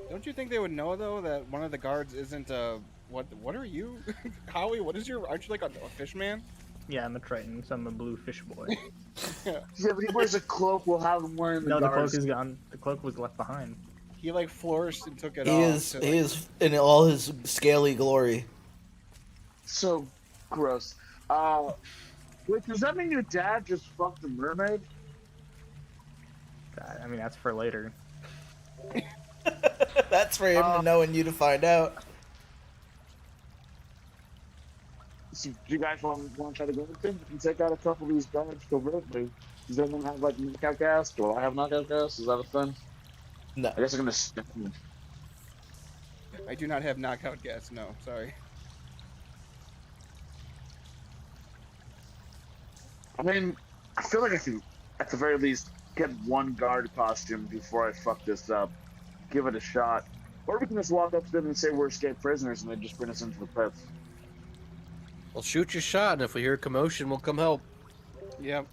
Don't you think they would know though that one of the guards isn't what are you? Howie, what is your aren't you like a fish man? Yeah, I'm a Triton, so I'm a blue fish boy. Yeah, but he wears a cloak. We'll have him wearing the No, the guards. cloak is gone. The cloak was left behind. He like flourished and took it He off. is in all his scaly glory. So gross. Wait, does that mean your dad just fucked a mermaid? I mean, that's for later. That's for him to know and you to find out. So do you guys want to try to go with it? You can take out a couple of these guards covertly. Does anyone have like knockout gas? Do I have knockout gas? Is that a thing? No. I guess I'm gonna step in. I do not have knockout gas. No, sorry. I mean, I feel like I can, at the very least, get one guard costume before I fuck this up. Give it a shot. Or we can just walk up to them and say we're escaped prisoners and they just bring us into the pits. Well, shoot your shot, and if we hear a commotion, we'll come help. Yep.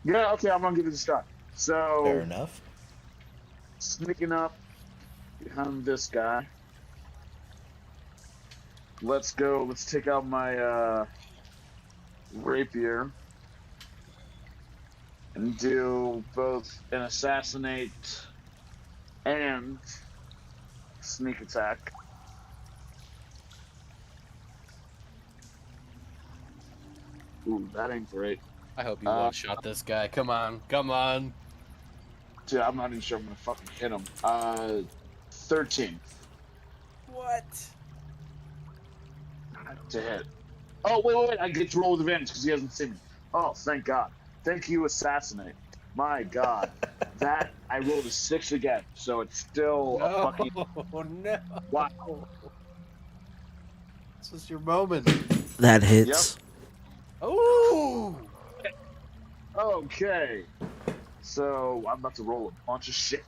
Yeah, okay, I'm gonna give it a shot. So, Fair enough. sneaking up behind this guy. Let's go. Let's take out my rapier and do both an assassinate and sneak attack. Ooh, that ain't great. I hope you one-shot this guy. Come on, come on. Dude, I'm not even sure I'm gonna fucking hit him. 13 What? to hit. Oh, wait. I get to roll with advantage because he hasn't seen me. Oh, thank God. Thank you, assassinate. My God. That, I rolled a 6 again, so it's still a fucking... Oh, no. Wow. This is your moment. That hits. Oh! Okay. So, I'm about to roll a bunch of shit.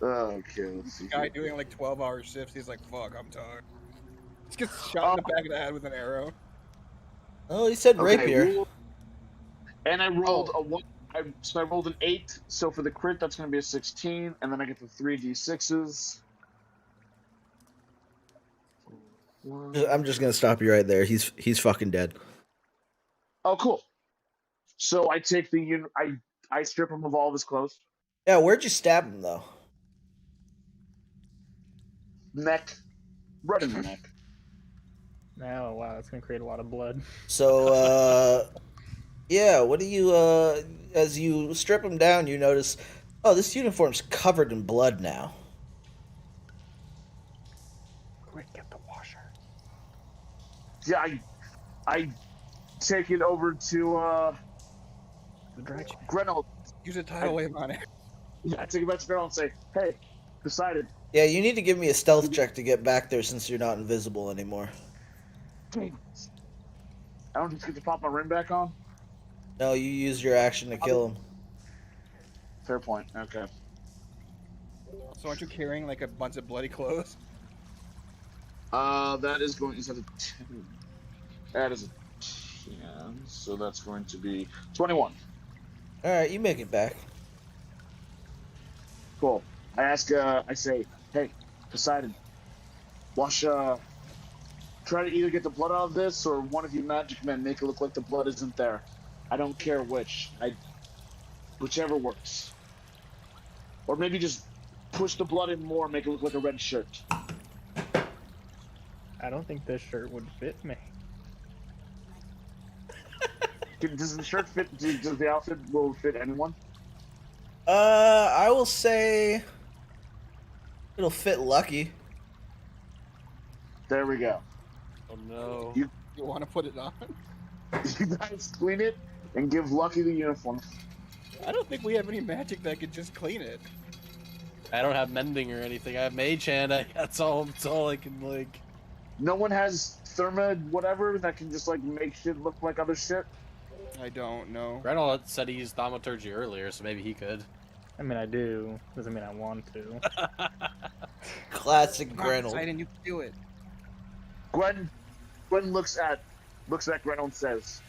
Okay, let's see. Guy doing like 12-hour shifts. He's like, "Fuck, I'm tired." Just gets shot in the back of the head with an arrow. Oh, he said rapier. And I rolled a 1. So I rolled an 8. So for the crit, that's going to be a 16. And then I get the 3d6s. I'm just gonna stop you right there. He's fucking dead. Oh, cool. So I take the I strip him of all of his clothes. Yeah, where'd you stab him though? Neck. Right in the neck. Oh, wow, that's gonna create a lot of blood. So, yeah, what do you, as you strip him down, you notice, oh, this uniform's covered in blood now. Quick, get the washer. Yeah, I take it over to The dry check. Grenell. Use a tidal wave on it. Yeah, I take it back to Grenell and say, hey, decided. Yeah, you need to give me a stealth check to get back there since you're not invisible anymore. I don't just get to pop my ring back on? No, you use your action to kill him. Fair point. Okay. So aren't you carrying like a bunch of bloody clothes? That is going, is that a 10? That is a 10, so that's going to be 21. Alright, you make it back. Cool. I ask, I say, hey, Poseidon, wash, try to either get the blood out of this, or one of you magic men make it look like the blood isn't there. I don't care which. Whichever works. Or maybe just push the blood in more, make it look like a red shirt. I don't think this shirt would fit me. Does the shirt fit, does the outfit will fit anyone? I will say it'll fit Lucky. There we go. Oh, no. You want to put it on? You guys clean it and give Lucky the uniform. I don't think we have any magic that could just clean it. I don't have mending or anything. I have mage hand. That's all I can, like... No one has therma whatever that can just like make shit look like other shit. I don't know. Gretel said he used thaumaturgy earlier, so maybe he could. I mean, I do. Doesn't mean I want to. Classic Come on, Grenell. Poseidon, you can do it. Gwen looks at Gretel and says,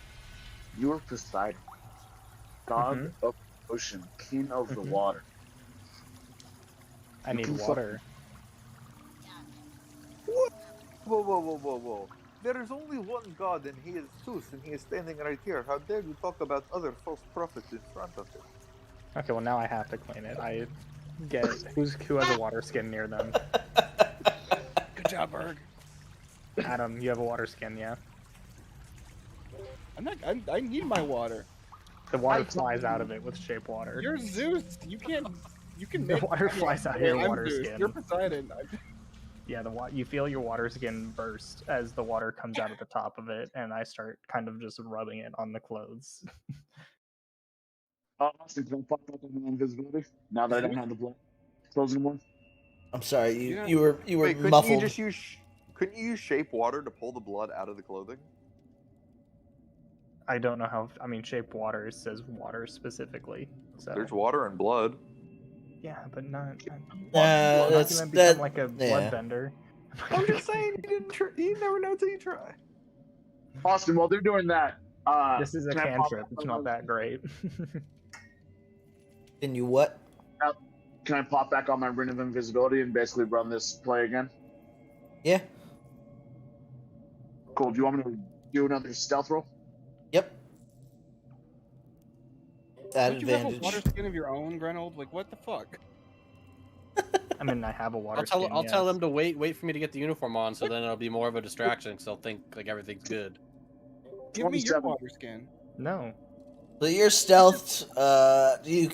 "You are Poseidon, god of the ocean, king of the water." I need water. Whoa. There is only one God and he is Zeus and he is standing right here. How dare you talk about other false prophets in front of him? Okay, well now I have to clean it. I get it. Who has a water skin near them? Good job, Berg. Adam, you have a water skin, yeah? I need my water. The water flies out of it with shape water. You're Zeus. You can't. You can The make water flies out of your I'm water Zeus. skin. You're Poseidon. Yeah, you feel your water skin burst as the water comes out of the top of it, and I start kind of just rubbing it on the clothes. Austin, can I pop up on my invisibility now that I don't have the blood clothes anymore? I'm sorry, Yeah. you were Wait, couldn't muffled. you just use couldn't you use shape water to pull the blood out of the clothing? I don't know how. I mean, shape water says water specifically. So There's water and blood. yeah, but not. I'm not that's gonna become that. like a Yeah. bloodbender. I'm just saying, you never know till you try. Austin, while they're doing that, This is a can I pop cantrip. up It's on not my- that great. Can you what? Can I pop back on my Ring of Invisibility and basically run this play again? Yeah. Cool. Do you want me to do another stealth roll? Yep. That Don't you have a advantage. water skin of your own, Grenold? Like, what the fuck? I mean, I have a water I'll skin. tell yes. them to wait for me to get the uniform on, so then it'll be more of a distraction, because they'll think like everything's good. Give me your 27. water skin. No. So you're stealthed.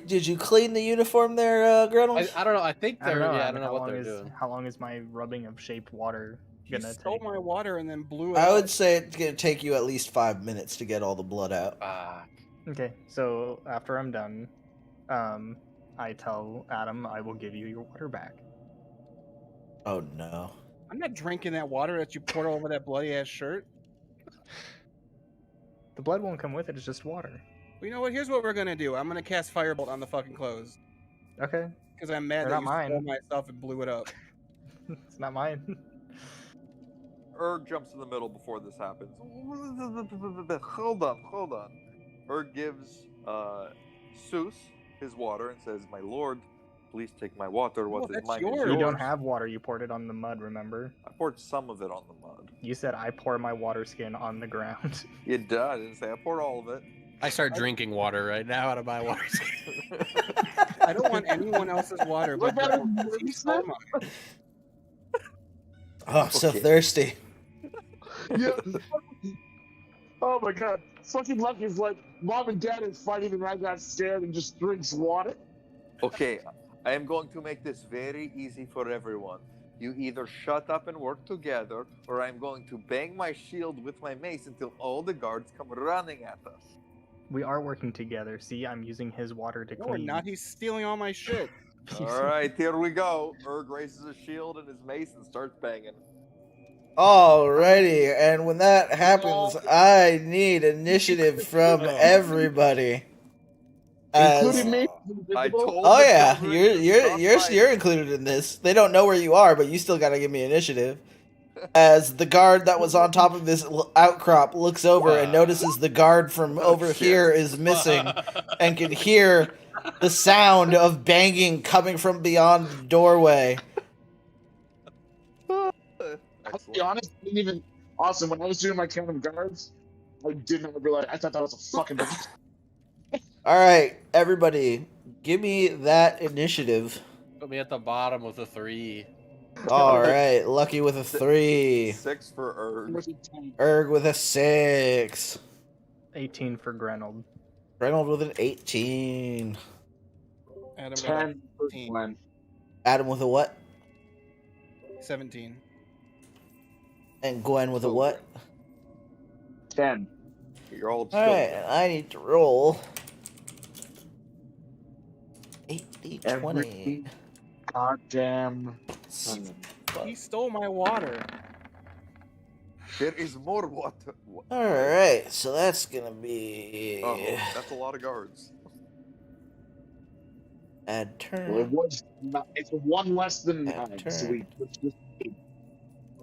Did you clean the uniform there, Grenold? I don't know. I think I don't they're. know. Yeah, I I don't mean, know what they're doing. how long is my rubbing of shaped water You gonna stole take? my water and then blew it I up. would say it's gonna take you at least 5 minutes to get all the blood out. Ah, Okay, so after I'm done, I tell Adam I will give you your water back. Oh no. I'm not drinking that water that you poured over that bloody ass shirt. The blood won't come with it. It's just water. Well, you know what? Here's what we're gonna do. I'm gonna cast Firebolt on the fucking clothes Okay, because I'm mad They're that not you stole mine. my stuff and blew it up. it's not mine. Erg jumps in the middle before this happens. Hold on. Erg gives Zeus his water and says, "My lord, please take my water. What is that's mine yours. is You yours." don't have water. You poured it on the mud. Remember? I poured some of it on the mud. You said I pour my water skin on the ground. You did. I didn't say I poured all of it. I start drinking water right now out of my water. I don't want anyone else's water, but What about Grenold, 'cause he stole mine. Oh, I'm so Okay. thirsty. Yeah. Oh my god. Fucking Lucky's like, mom and dad is fighting and right downstairs and just drinks water. Okay, I am going to make this very easy for everyone. You either shut up and work together, or I'm going to bang my shield with my mace until all the guards come running at us. We are working together. See, I'm using his water to No, we're clean. not. He's stealing all my shit. All right, here we go. Erg raises his shield and his mace and starts banging. Alrighty, and when that happens, I need initiative from everybody. Including me. I told Oh the yeah, children to stop you're fighting. included in this. They don't know where you are, but you still gotta give me initiative. As the guard that was on top of this outcrop looks over and notices the guard from over shit. here is missing, and can hear the sound of banging coming from beyond the doorway. I'll Excellent. be honest, I didn't even. Awesome. When I was doing my count of guards, I did not realize. I thought that was a fucking. All right, everybody, give me that initiative. Put me at the bottom with a 3. All right, Lucky with a 3, 6 for Erg. Erg with a 6, 18 for Grenold. Reynolds with an 18, Adam got 10 for 18. Glenn. Adam with a what? 17. And Gwen with a what? 10. You're all All children. right, I need to roll 80, 20. Every goddamn. He stole my water. There is more water. All right, so that's gonna be Oh, that's a lot of guards. add Well, it turn. was. It's one less than Yeah, 9. turn. So we.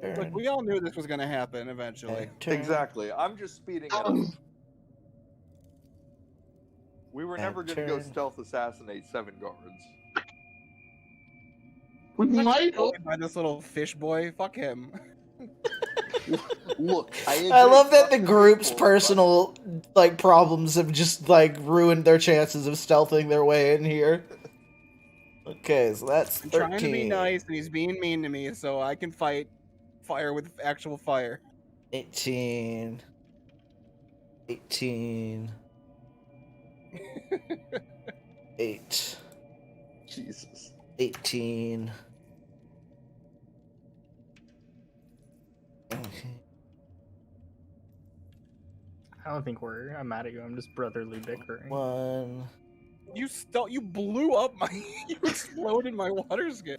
Look, turn, we all knew this was gonna happen eventually. add turn. Exactly. I'm just speeding it up. We were And never going to go turn. stealth assassinate 7 guards. We might. By this little fish boy. Fuck him. Look, I love that the group's personal like problems have just like ruined their chances of stealthing their way in here. Okay, so that's I'm 13. trying to be nice, and he's being mean to me, so I can fight fire with actual fire. 18, 18. 8. Jesus. 18. Okay. I don't think I'm mad at you. I'm just brotherly bickering. 1. You blew up my. You exploded my water skin.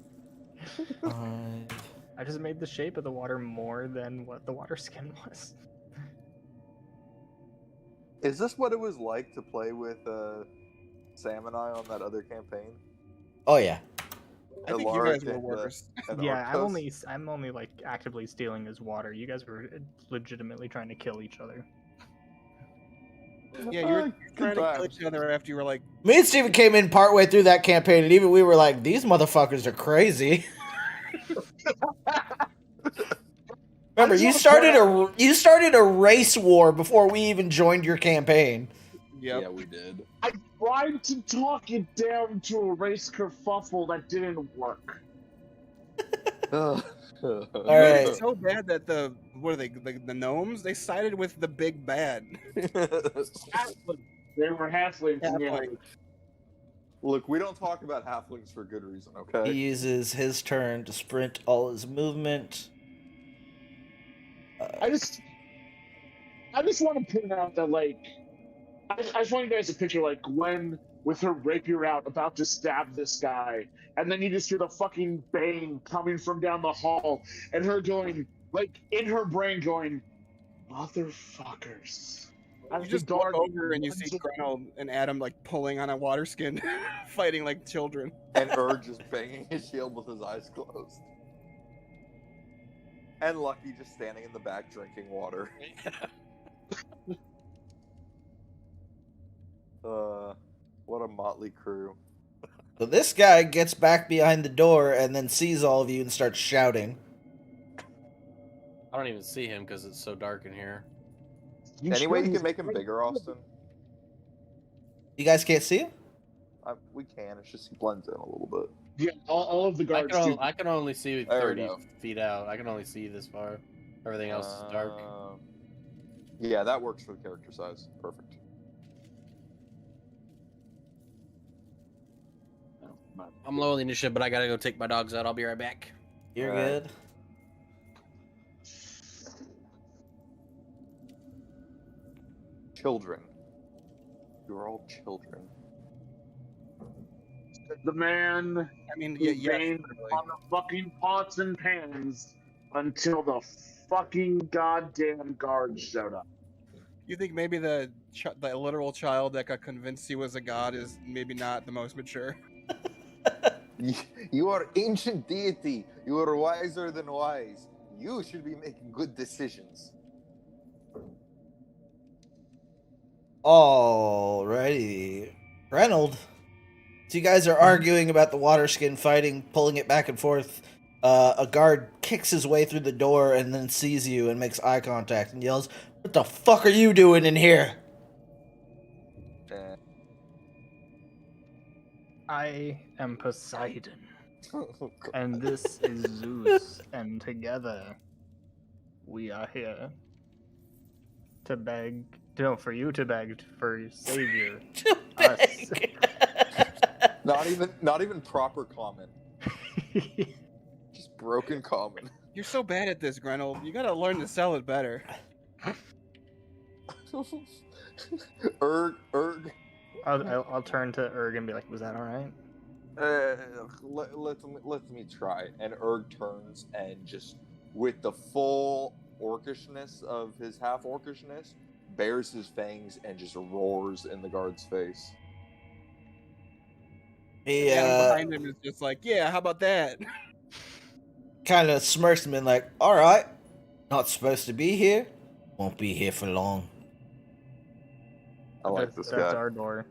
5. I just made the shape of the water more than what the water skin was. Is this what it was like to play with Sam and I on that other campaign? Oh yeah. I think you Alaric guys were and, worse. and Yeah, Arctos? I'm only like actively stealing his water. You guys were legitimately trying to kill each other. Yeah, you were Good trying to kill times. each other after you were like, Me and Steven came in partway through that campaign, and even we were like, "These motherfuckers are crazy." Remember, you started a race war before we even joined your campaign. yep. Yeah, we did. I tried to talk it down to a race kerfuffle that didn't work. All You made right. it so bad that the gnomes, they sided with the big bad. Halflings. They were halflings. And yeah, Halfling. Look, we don't talk about halflings for good reason, He okay? uses his turn to sprint all his movement. I just want to point out that, like, I just want you guys to picture, like, Gwen with her rapier out about to stab this guy, and then you just hear the fucking bang coming from down the hall, and her going, like, in her brain going, motherfuckers. You just look over and you see Grenold and Adam like pulling on a water skin, fighting like children. And Urg just banging his shield with his eyes closed. And Lucky just standing in the back drinking water. What a motley crew. So this guy gets back behind the door and then sees all of you and starts shouting. I don't even see him because it's so dark in here. Any way you can make him bigger, Austin? You guys can't see him? We can. It's just he blends in a little bit. Yeah, all of the guards do. I can only see There we 30 go. feet out. I can only see this far. Everything else is dark. Yeah, that works for the character size. Perfect. I'm low on the initiative, but I gotta go take my dogs out. I'll be right back. You're All right. good. Children. You are all children. The man I mean, who yeah, banged on the fucking pots and pans until the fucking goddamn guards showed up. You think maybe the literal child that got convinced he was a god is maybe not the most mature? You are ancient deity. You are wiser than wise. You should be making good decisions. Alrighty. Reynold. So you guys are arguing about the water skin fighting, pulling it back and forth. A guard kicks his way through the door and then sees you and makes eye contact and yells, "What the fuck are you doing in here?" I am Poseidon, Oh, God. and this is Zeus, and together we are here to beg, for you to beg for your savior. Us. Not even proper common. Just broken common. You're so bad at this, Grenold. You gotta learn to sell it better. Erg. I'll turn to Erg and be like, "Was that all right?" Let me try. And Erg turns and just, with the full orcishness of his half orcishness, bares his fangs and just roars in the guard's face. He Adam behind him is just like, yeah, how about that? kind of smirks him and like, "Alright, not supposed to be here. Won't be here for long." I like this That's guy. our door.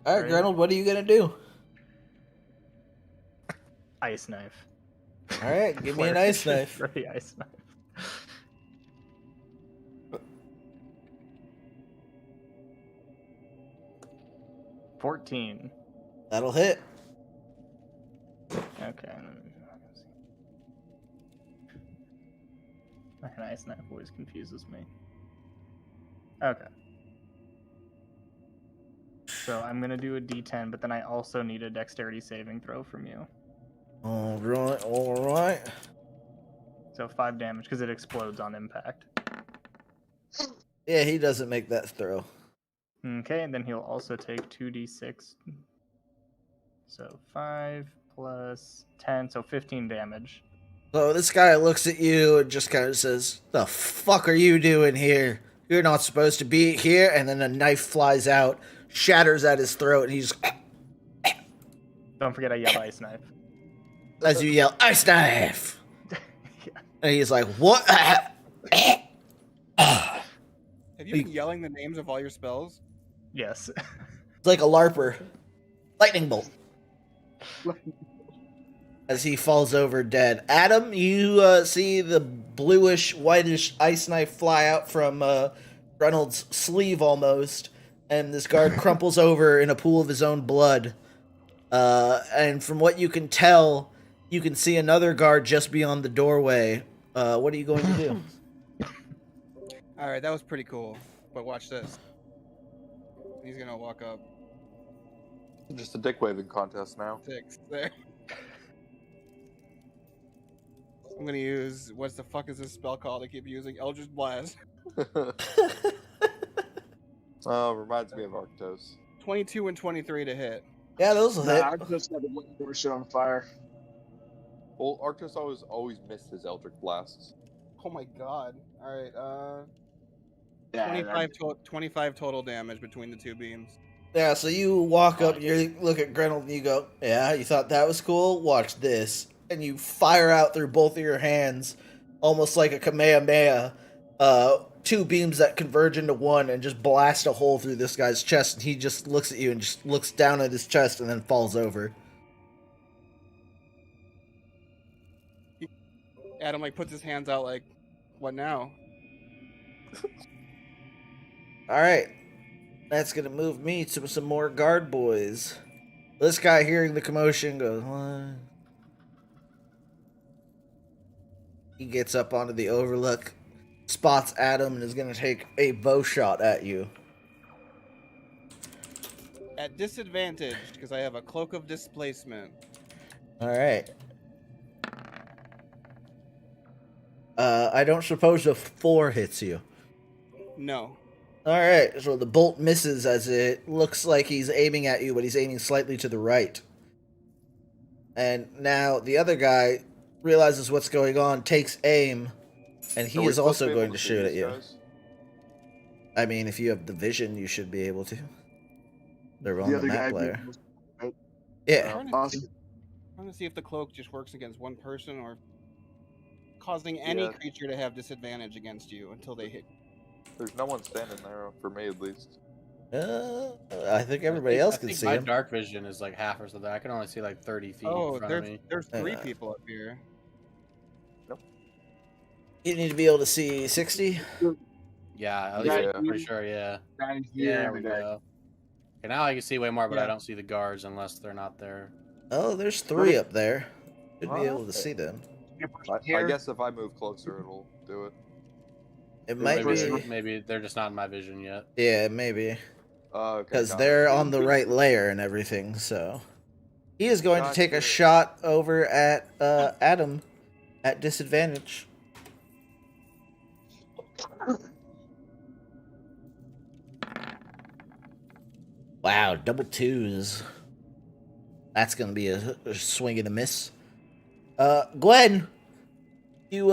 Alright, Right. Reynold, what are you gonna do? Ice knife. Alright, give me an ice knife. For the ice knife. $14. That'll hit. Okay. An ice knife always confuses me. Okay. So I'm gonna do a D10, but then I also need a dexterity saving throw from you. All right, all right. So 5 damage because it explodes on impact. Yeah, he doesn't make that throw. Okay, and then he'll also take 2d6. So 5 plus 10, so 15 damage. So this guy looks at you and just kind of says, "The fuck are you doing here? You're not supposed to be here." And then a knife flies out, shatters at his throat, and he just, Don't forget I yell ice knife. as you yell, "Ice knife!" Yeah. And he's like, "What?" Have you been yelling the names of all your spells? Yes. It's like a larper. Lightning bolt. As he falls over dead. Adam, you see the bluish, whitish ice knife fly out from Reynolds' sleeve almost, and this guard crumples over in a pool of his own blood. And from what you can tell, you can see another guard just beyond the doorway. What are you going to do? All right, that was pretty cool. But watch this. He's gonna walk up Just a dick waving contest now. 6 there. I'm gonna use what's the fuck is this spell called? I keep using Eldritch Blast. Oh, reminds me of Arctos. 22 and 23 to hit. Yeah, those will hit. Nah, I just had to light your shit on fire. Well, Arctos always missed his Eldritch Blasts. Oh my god. All right. Yeah, 25 total damage between the two beams. Yeah, so you walk up, you look at Grenold, and you go, "Yeah, you thought that was cool? Watch this." And you fire out through both of your hands, almost like a Kamehameha, 2 beams that converge into one and just blast a hole through this guy's chest. And he just looks at you and just looks down at his chest and then falls over. Adam like puts his hands out like, what now? All right, that's gonna move me to some more guard boys. This guy, hearing the commotion, goes, "What?" He gets up onto the overlook, spots Adam, and is gonna take a bow shot at you. At disadvantage, because I have a cloak of displacement. All right. I don't suppose a 4 hits you. No. Alright, so the bolt misses as it looks like he's aiming at you, but he's aiming slightly to the right. And now the other guy realizes what's going on, takes aim, and he is also going to shoot at you. Guys? I mean, if you have the vision, you should be able to. They're on The the other map guy. player. Right? Yeah. Awesome. I want to see if the cloak just works against one person or causing any creature to have disadvantage against you until they hit. There's no one standing there, for me at least. I think everybody else can see my him. dark vision is like half or something. I can only see like 30 feet in front of me. There's 3 people up here. You need to be able to see 60. Yeah, at least I'm pretty sure, yeah. There we go. Okay, now I can see way more, but I don't see the guards unless they're not there. Oh, there's 3 up there. Should be able to see them. I guess if I move closer, it'll do it. It might be. Maybe they're just not in my vision yet. Yeah, maybe. Okay. Because they're on the right layer and everything, so. He is going to take a shot over at Adam at disadvantage. Wow, double 2s. That's going to be a swing and a miss. Gwen, you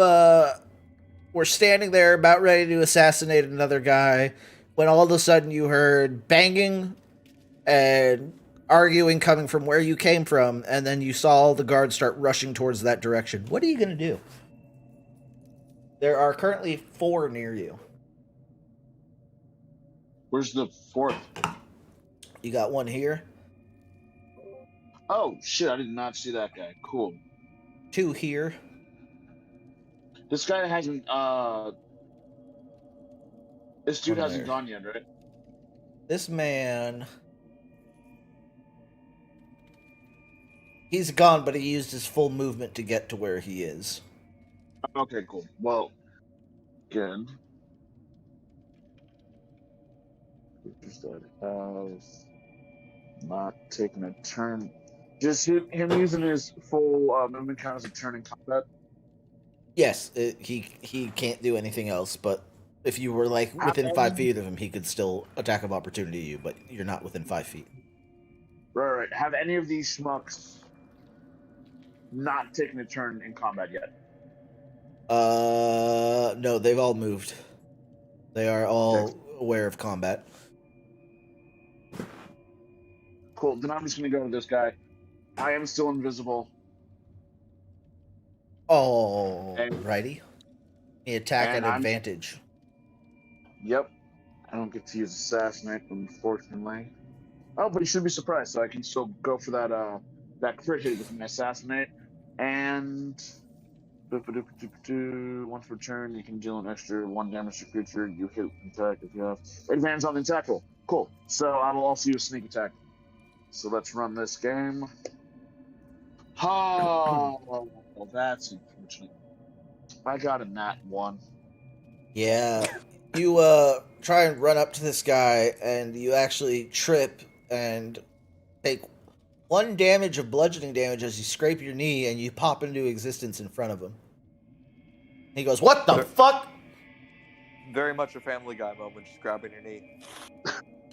were standing there about ready to assassinate another guy when all of a sudden you heard banging and arguing coming from where you came from, and then you saw all the guards start rushing towards that direction. What are you going to do? There are currently 4 near you. Where's the 4th? You got 1 here. Oh, shit, I did not see that guy. Cool. 2 here. This guy hasn't, this dude One hasn't there. gone yet, right? This man... He's gone, but he used his full movement to get to where he is. Okay, cool. Well, good. that have not taken a turn. Just him using his full movement count as a turn in combat. Yes, he can't do anything else. But if you were like Have within 5 any, feet of him, he could still attack of opportunity you. But you're not within 5 feet. right. Have any of these schmucks not taken a turn in combat yet? No, they've all moved. They are all Okay. aware of combat. Cool. Then I'm just gonna go with this guy. I am still invisible. Alrighty. The attack at And I'm advantage. Yep. I don't get to use assassinate, unfortunately. Oh, but he should be surprised, so I can still go for that crit hit with an assassinate. And once per turn, you can deal an extra 1 damage to creature you hit attack if you have advantage on the attack roll. Cool. So I will also use sneak attack. So let's run this game. Oh, that's unfortunate. I got a nat 1. Yeah. You try and run up to this guy, and you actually trip and take 1 damage of bludgeoning damage as you scrape your knee and you pop into existence in front of him. He goes, "What the fuck?" Very much a Family Guy moment, just grabbing your knee.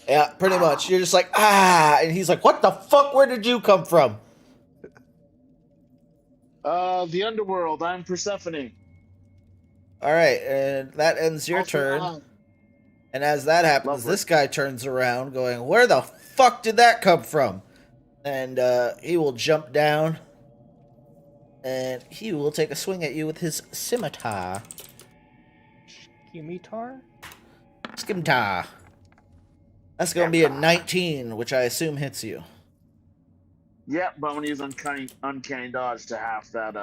Yeah, pretty much. You're just like, ah, and he's like, "What the fuck? Where did you come from?" The underworld. I'm Persephone. All right, and that ends your Also, turn. And as that happens, Lovely. this guy turns around, going, "Where the fuck did that come from?" And he will jump down, and he will take a swing at you with his scimitar. Scimitar? Scimitar. That's going to be a 19, which I assume hits you. Yeah, but I'm gonna use uncanny dodge to half that.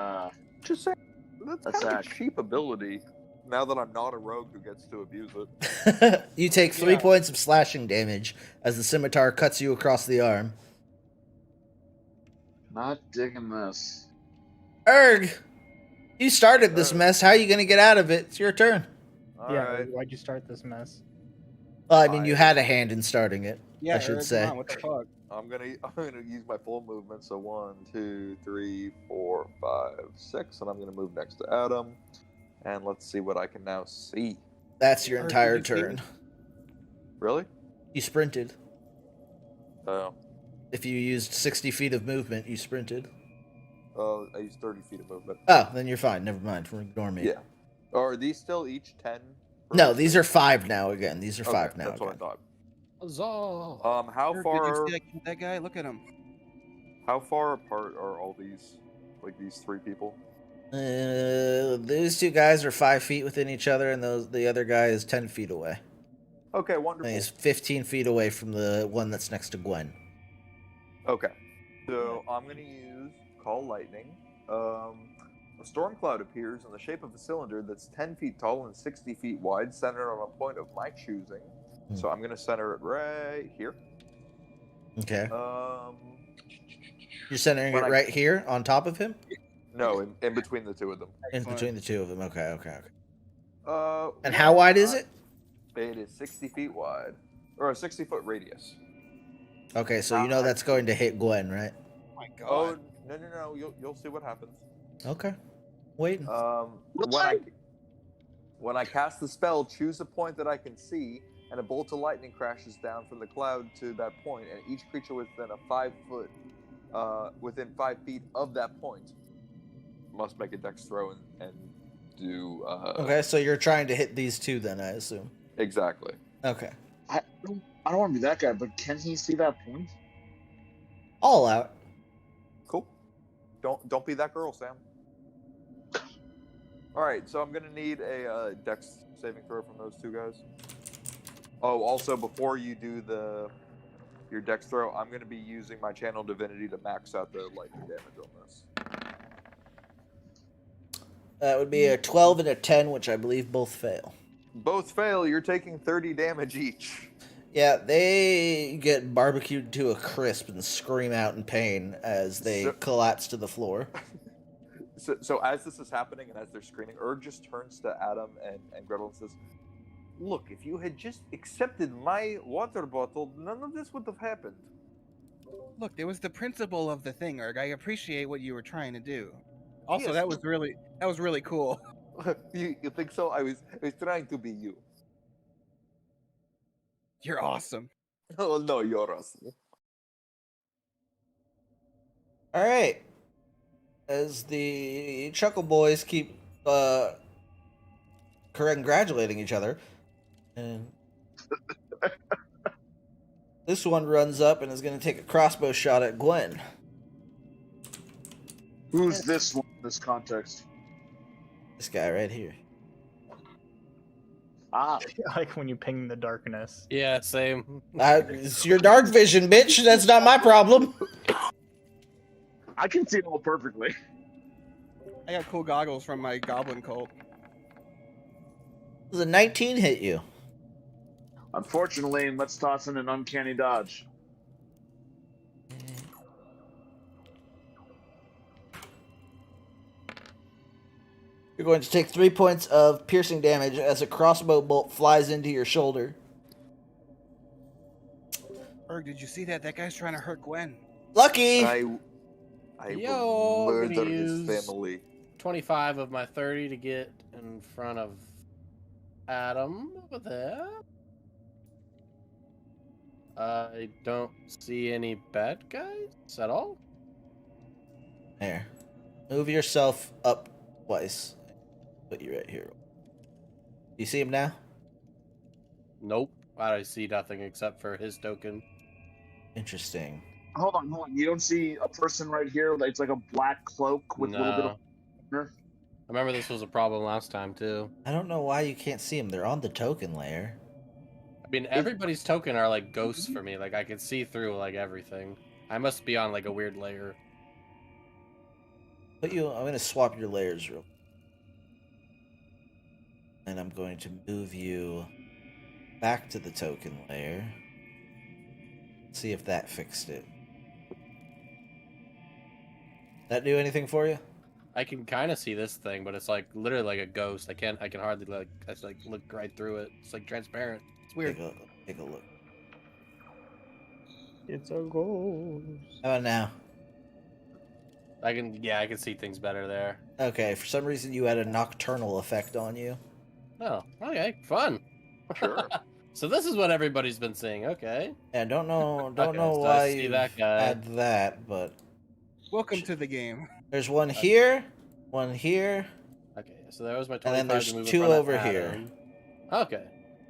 Just saying, that's kind of a Attack. cheap ability. Now that I'm not a rogue who gets to abuse it. You take 3 Yeah. points of slashing damage as the scimitar cuts you across the arm. Not digging this. Erg! You started this mess. How are you going to get out of it? It's your turn. Yeah, Alright. why'd you start this mess? Well, I mean, you had a hand in starting it. Yeah, I should Eric, say. come on, what the fuck? I'm gonna use my full movement. So 1, 2, 3, 4, 5, 6, and I'm gonna move next to Adam. And let's see what I can now see. That's your Erg, entire did you see turn. me? Really? You sprinted. Oh. If you used 60 feet of movement, you sprinted. Oh, I used 30 feet of movement. Oh, then you're fine. Never mind. Ignore me. Yeah. Are these still each 10? No, these are 5 now again. These are 5 now That's what I again. thought. Huzzah! How Eric, far? Did you see that guy? Look at him. How far apart are all these? Like these 3 people? Those 2 guys are 5 feet within each other, and the other guy is 10 feet away. Okay, And wonderful. he's 15 feet away from the one that's next to Gwen. Okay. So I'm gonna use Call Lightning. A storm cloud appears in the shape of a cylinder that's 10 feet tall and 60 feet wide, centered on a point of my choosing. So I'm gonna center it right here. Okay. Um, You're centering it when I- right here on top of him? no, in between the 2 of them. In between the 2 of them. Okay. And when how wide is I- it? It is 60 feet wide, or a 60-foot radius. Okay, so you know that's going to hit Gwen, right? Oh my god. Oh no! You'll see what happens. Okay. Waiting. When I cast the spell, choose a point that I can see, and a bolt of lightning crashes down from the cloud to that point, and each creature within within 5 feet of that point must make a dex throw and do. Okay, so you're trying to hit these 2 then, I assume. Exactly. Okay. I don't want to be that guy, but can he see that point? All out. Cool. Don't be that girl, Sam. All right, so I'm gonna need a dex saving throw from those 2 guys. Oh, also before you do your dex throw, I'm gonna be using my channel divinity to max out the lightning damage on this. That would be a 12 and a 10, which I believe both fail. Both fail. You're taking 30 damage each. Yeah, they get barbecued to a crisp and scream out in pain as they collapse to the floor. So as this is happening and as they're screaming, Erg just turns to Adam and Gretel and says, Look, if you had just accepted my water bottle, none of this would have happened. Look, it was the principle of the thing, Erg. I appreciate what you were trying to do. Also, Yes. that was really cool. You think so? I was trying to be you. You're awesome. Oh no, you're awesome. All right. As the Chuckle Boys keep congratulating each other, and this one runs up and is going to take a crossbow shot at Gwen. Who's this one in this context? This guy right here. Ah, I like when you ping the darkness. Yeah, same. It's your dark vision, bitch. That's not my problem. I can see it all perfectly. I got cool goggles from my goblin cult. Does a 19 hit you? Unfortunately, let's toss in an uncanny dodge. You're going to take 3 points of piercing damage as a crossbow bolt flies into your shoulder. Erg, did you see that? That guy's trying to hurt Gwen. Lucky! I Yo, will I'm murder gonna his use family. 25 of my 30 to get in front of Adam over there. I don't see any bad guys at all. There. Move yourself up twice. Put you right here. You see him now? Nope. I see nothing except for his token. Interesting. Hold on. You don't see a person right here? It's like a black cloak with a little bit of... I remember this was a problem last time, too. I don't know why you can't see him. They're on the token layer. I mean, everybody's token are like ghosts for me. Like, I can see through, like, everything. I must be on, like, a weird layer. I'm going to swap your layers real quick. And I'm going to move you back to the token layer. See if that fixed it. That do anything for you? I can kind of see this thing, but it's like literally like a ghost. I can hardly look right through it. It's like transparent. It's weird. Take a look. It's a ghost. How about now? I can see things better there. Okay, for some reason you had a nocturnal effect on you. Oh, okay, fun. Sure. So this is what everybody's been saying. Okay. Yeah, don't know Okay, so why I see you that guy. had that, but Welcome to the game. there's one here, one here. Okay, so there was my 25 And then there's to move in two front of over here. Adam. Okay.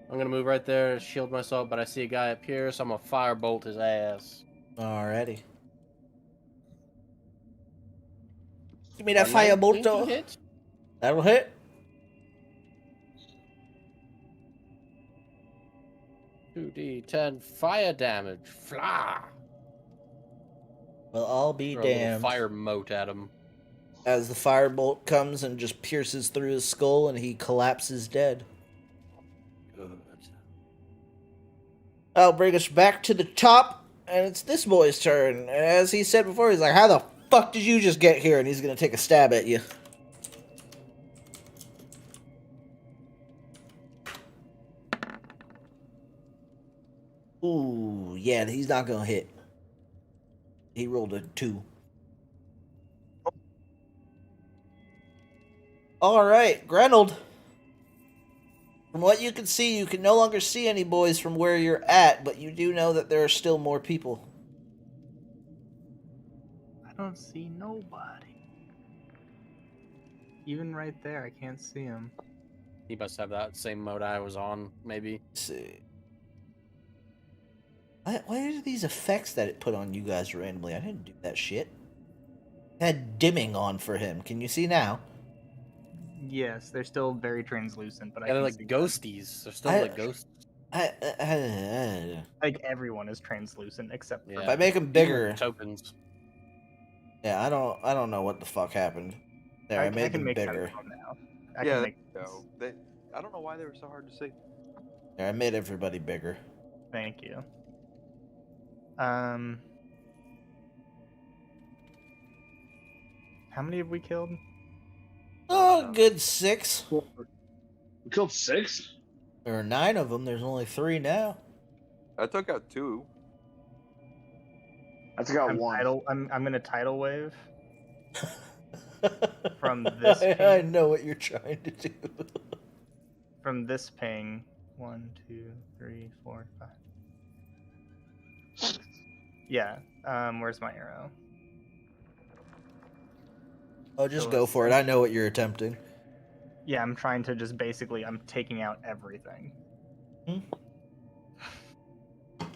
I'm gonna move right there, shield myself, but I see a guy up here, so I'm gonna firebolt his ass. Alrighty. Give me that 19 firebolt. to hit. That'll hit. $2d10 fire damage. Flah! Well, I'll be Throw a little damned. fire moat at him. As the firebolt comes and just pierces through his skull and he collapses dead. Good. I'll bring us back to the top, and it's this boy's turn. And as he said before, he's like, how the fuck did you just get here? And he's gonna take a stab at you. Ooh, yeah, he's not gonna hit. He rolled a 2. Alright, Grenold. From what you can see, you can no longer see any boys from where you're at, but you do know that there are still more people. I don't see nobody. Even right there, I can't see him. He must have that same mode I was on, maybe. Let's see. What are these effects that it put on you guys randomly? I didn't do that shit. It had dimming on for him. Can you see now? Yes, they're still very translucent, but I Yeah, they're can like see them. ghosties. They're still like ghosts. Like everyone is translucent except for Yeah. If I make them bigger, Tokens. yeah, I don't know what the fuck happened. There, I made can them make bigger. sense of them now. I Yeah, can make No, I don't know why they were so hard to see. There, I made everybody bigger. Thank you. How many have we killed? Oh, good 6. We killed 6? There were 9 of them. There's only 3 now. I took out 2. I took out 1. I'm gonna tidal wave from this I ping. know what you're trying to do. From this ping. 1, 2, 3, 4, 5. Yeah. Where's my arrow? Oh, just So go it's for it. like- I know what you're attempting. Yeah, I'm trying to just basically, I'm taking out everything.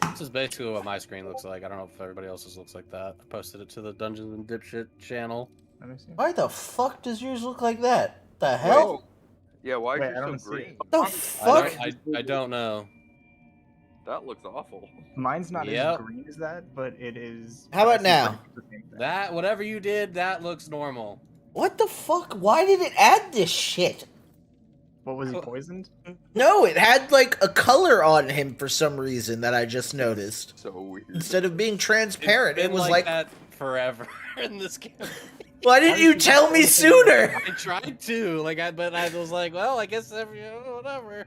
This is basically what my screen looks like. I don't know if everybody else's looks like that. I posted it to the Dungeons and Dipshit channel. Let me see. Why the fuck does yours look like that? The hell? Wait, yeah, why is Wait, I yours don't so see green? it. The I fuck? I don't know. That looks awful. Mine's not Yep. as green as that, but it is. How about I see now? pretty much the same thing. That whatever you did, that looks normal. What the fuck? Why did it add this shit? What was he poisoned? No, it had like a color on him for some reason that I just noticed. So weird. Instead of being transparent, It's it been was like, that forever in this game. why didn't you tell me sooner? I tried to, but I was like, well, I guess whatever.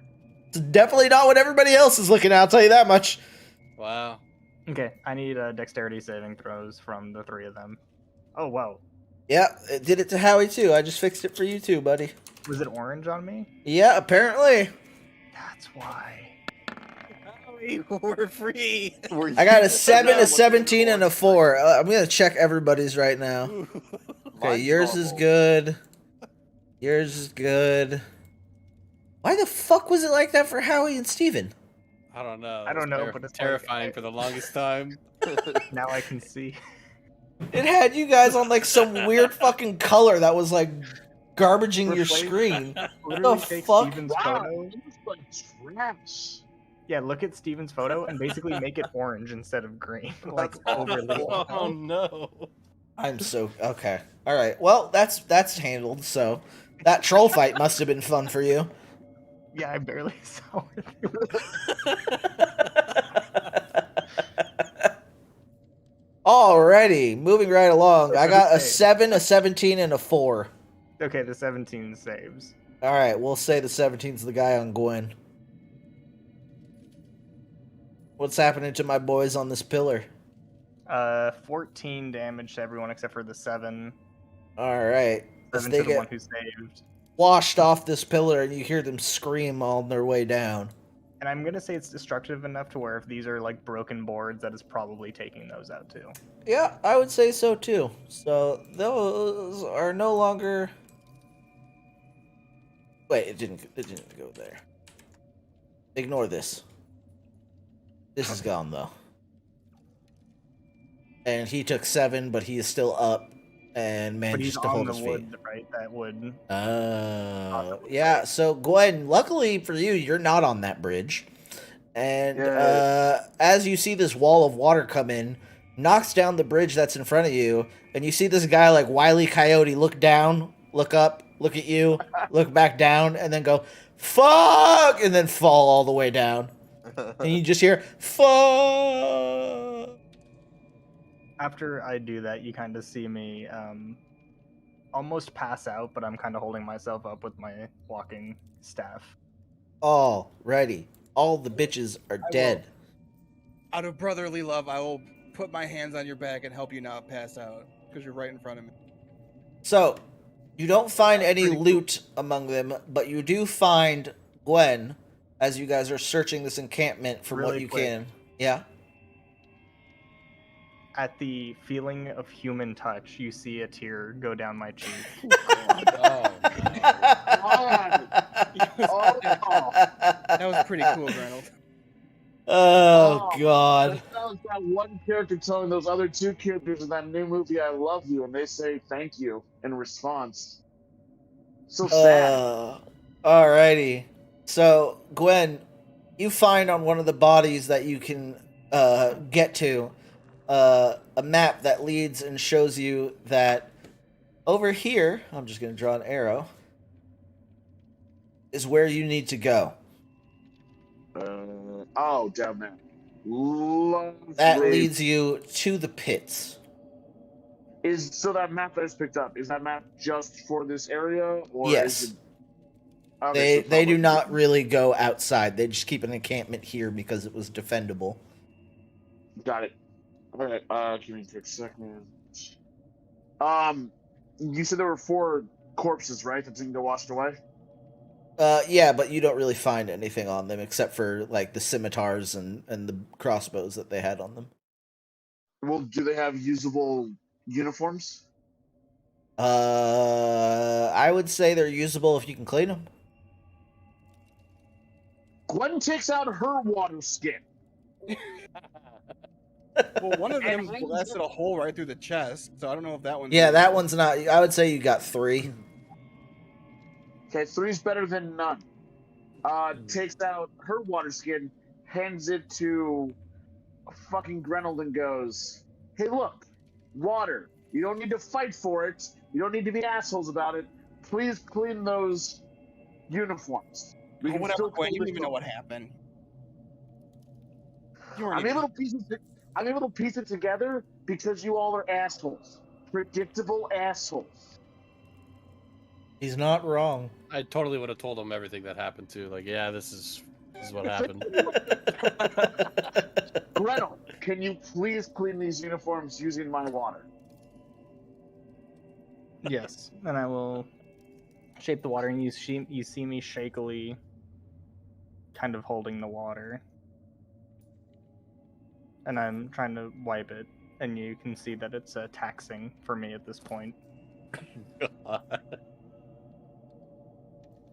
It's definitely not what everybody else is looking at, I'll tell you that much. Wow. Okay, I need dexterity saving throws from the 3 of them. Oh, wow. Yeah, it did it to Howie too. I just fixed it for you too, buddy. Was it orange on me? Yeah, apparently. That's why. We're free. I got a 7, a 17, and a 4. I'm gonna check everybody's right now. Okay, Mine's yours is awful. good. Yours is good. Why the fuck was it like that for Howie and Steven? I don't know. I don't It was know, but it's terrifying like- for the longest time. Now I can see. It had you guys on like some weird fucking color that was like garbaging your Replace- screen. Literally The take fuck? Steven's Wow, photo. it looks like trash. Yeah, look at Steven's photo and basically make it orange instead of green. Like That's overly. Oh no. I'm so okay. All right. Well, that's handled. So that troll fight must have been fun for you. Yeah, I barely saw it. Alrighty, moving right along. I got a 7, a 17, and a 4. Okay, the 17 saves. All right, we'll say the 17's the guy on Gwen. What's happening to my boys on this pillar? 14 damage to everyone except for the 7. All right, as 7 they to the one get who saved. washed off this pillar, and you hear them scream on their way down. And I'm gonna say it's destructive enough to where if these are like broken boards, that is probably taking those out too. Yeah, I would say so too. So those are no longer. Wait, it didn't go there. Ignore this. This is gone though. And he took 7, but he is still up and But manages he's to on hold the his feet. wood, right? That wood. Yeah. So Gwen, luckily for you, you're not on that bridge. And as you see this wall of water come in, knocks down the bridge that's in front of you, and you see this guy like Wile E. Coyote look down, look up, look at you, look back down, and then go, fuck, and then fall all the way down. And you just hear, fuck. After I do that, you kind of see me almost pass out, but I'm kind of holding myself up with my walking staff. All ready. All the bitches are dead. Out of brotherly love, I will put my hands on your back and help you not pass out because you're right in front of me. So, you don't find any loot among them, but you do find Gwen as you guys are searching this encampment for what Really you quick. can. Yeah. At the feeling of human touch, you see a tear go down my cheek. That was pretty cool, Reynolds. Oh God. That sounds like one character telling those other 2 characters in that new movie, "I love you," and they say "thank you" in response. So sad. Alrighty. So, Gwen, you find on one of the bodies that you can get to a map that leads and shows you that over here, I'm just going to draw an arrow, is where you need to go. Oh, down there. Lovely. That leads you to the pits. So that map that I just picked up, is that map just for this area, or Yes. is it... Okay, They so do not really go outside. They just keep an encampment here because it was defendable. got it. All right. Give me a quick second. You said there were 4 corpses, right? That didn't get washed away. Yeah, but you don't really find anything on them except for like the scimitars and the crossbows that they had on them. Well, do they have usable uniforms? I would say they're usable if you can clean them. Gwen takes out her water skin. Well, one of them And hangs blasted it- a hole right through the chest, so I don't know if that one's. Yeah, that one's not. I would say you got 3. Okay, 3's better than none. Takes out her water skin, hands it to fucking Grenold and goes, "Hey, look, water. You don't need to fight for it. You don't need to be assholes about it. Please clean those uniforms. We Oh, can whatever, still Gwen. pull You don't this even know off." what happened. You weren't I'm even. able to piece it. I'm able to piece it together because you all are assholes. Predictable assholes. He's not wrong. I totally would have told him everything that happened too. Like, yeah, this is what happened. Gretel, can you please clean these uniforms using my water? Yes, and I will shape the water, and you see me shakily kind of holding the water. And I'm trying to wipe it, and you can see that it's taxing for me at this point.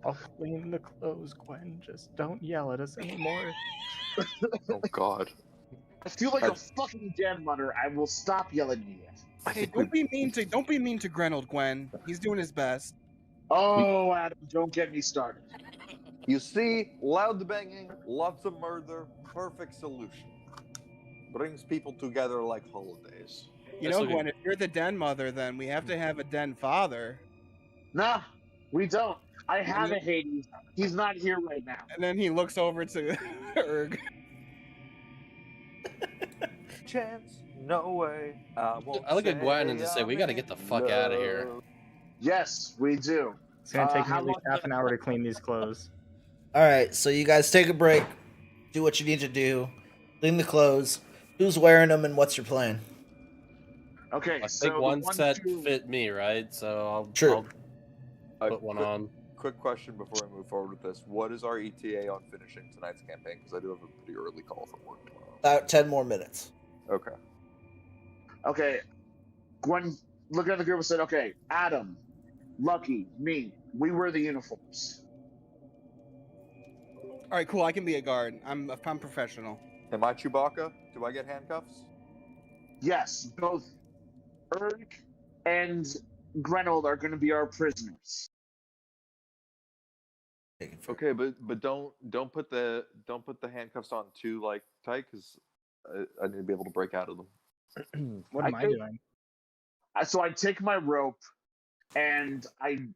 I'll clean the clothes, Gwen. Just don't yell at us anymore. Oh God. I feel like a fucking dead mother. I will stop yelling at you. Hey, don't be mean to Grenold, Gwen. He's doing his best. Oh, Adam, don't get me started. You see, loud banging, lots of murder, perfect solution. Brings people together like holidays. You know, Gwen, if you're the den mother, then we have to have a den father. Nah, we don't. I have a Hades. He's not here right now. And then he looks over to Erg. Chance, no way. I look at Gwen and just say, "We got to get the fuck out of here." Yes, we do. It's gonna take me how at least long- half an hour to clean these clothes. All right, so you guys take a break, do what you need to do, clean the clothes. Who's wearing them, and what's your plan? Okay, I so think the one one set two- fit me, right? So True. I'll put one on. Quick question before we move forward with this. What is our ETA on finishing tonight's campaign? Because I do have a pretty early call from work tomorrow. About 10 more minutes. Okay. Okay, Gwen looked at the group and said, "Okay, Adam, Lucky, me, we wear the uniforms." All right, cool. I can be a guard. I'm professional. Am I Chewbacca? Do I get handcuffs? Yes, both Erg and Grenold are going to be our prisoners. Okay, but don't put the handcuffs on too like tight because I need to be able to break out of them. What am I doing? So I take my rope and I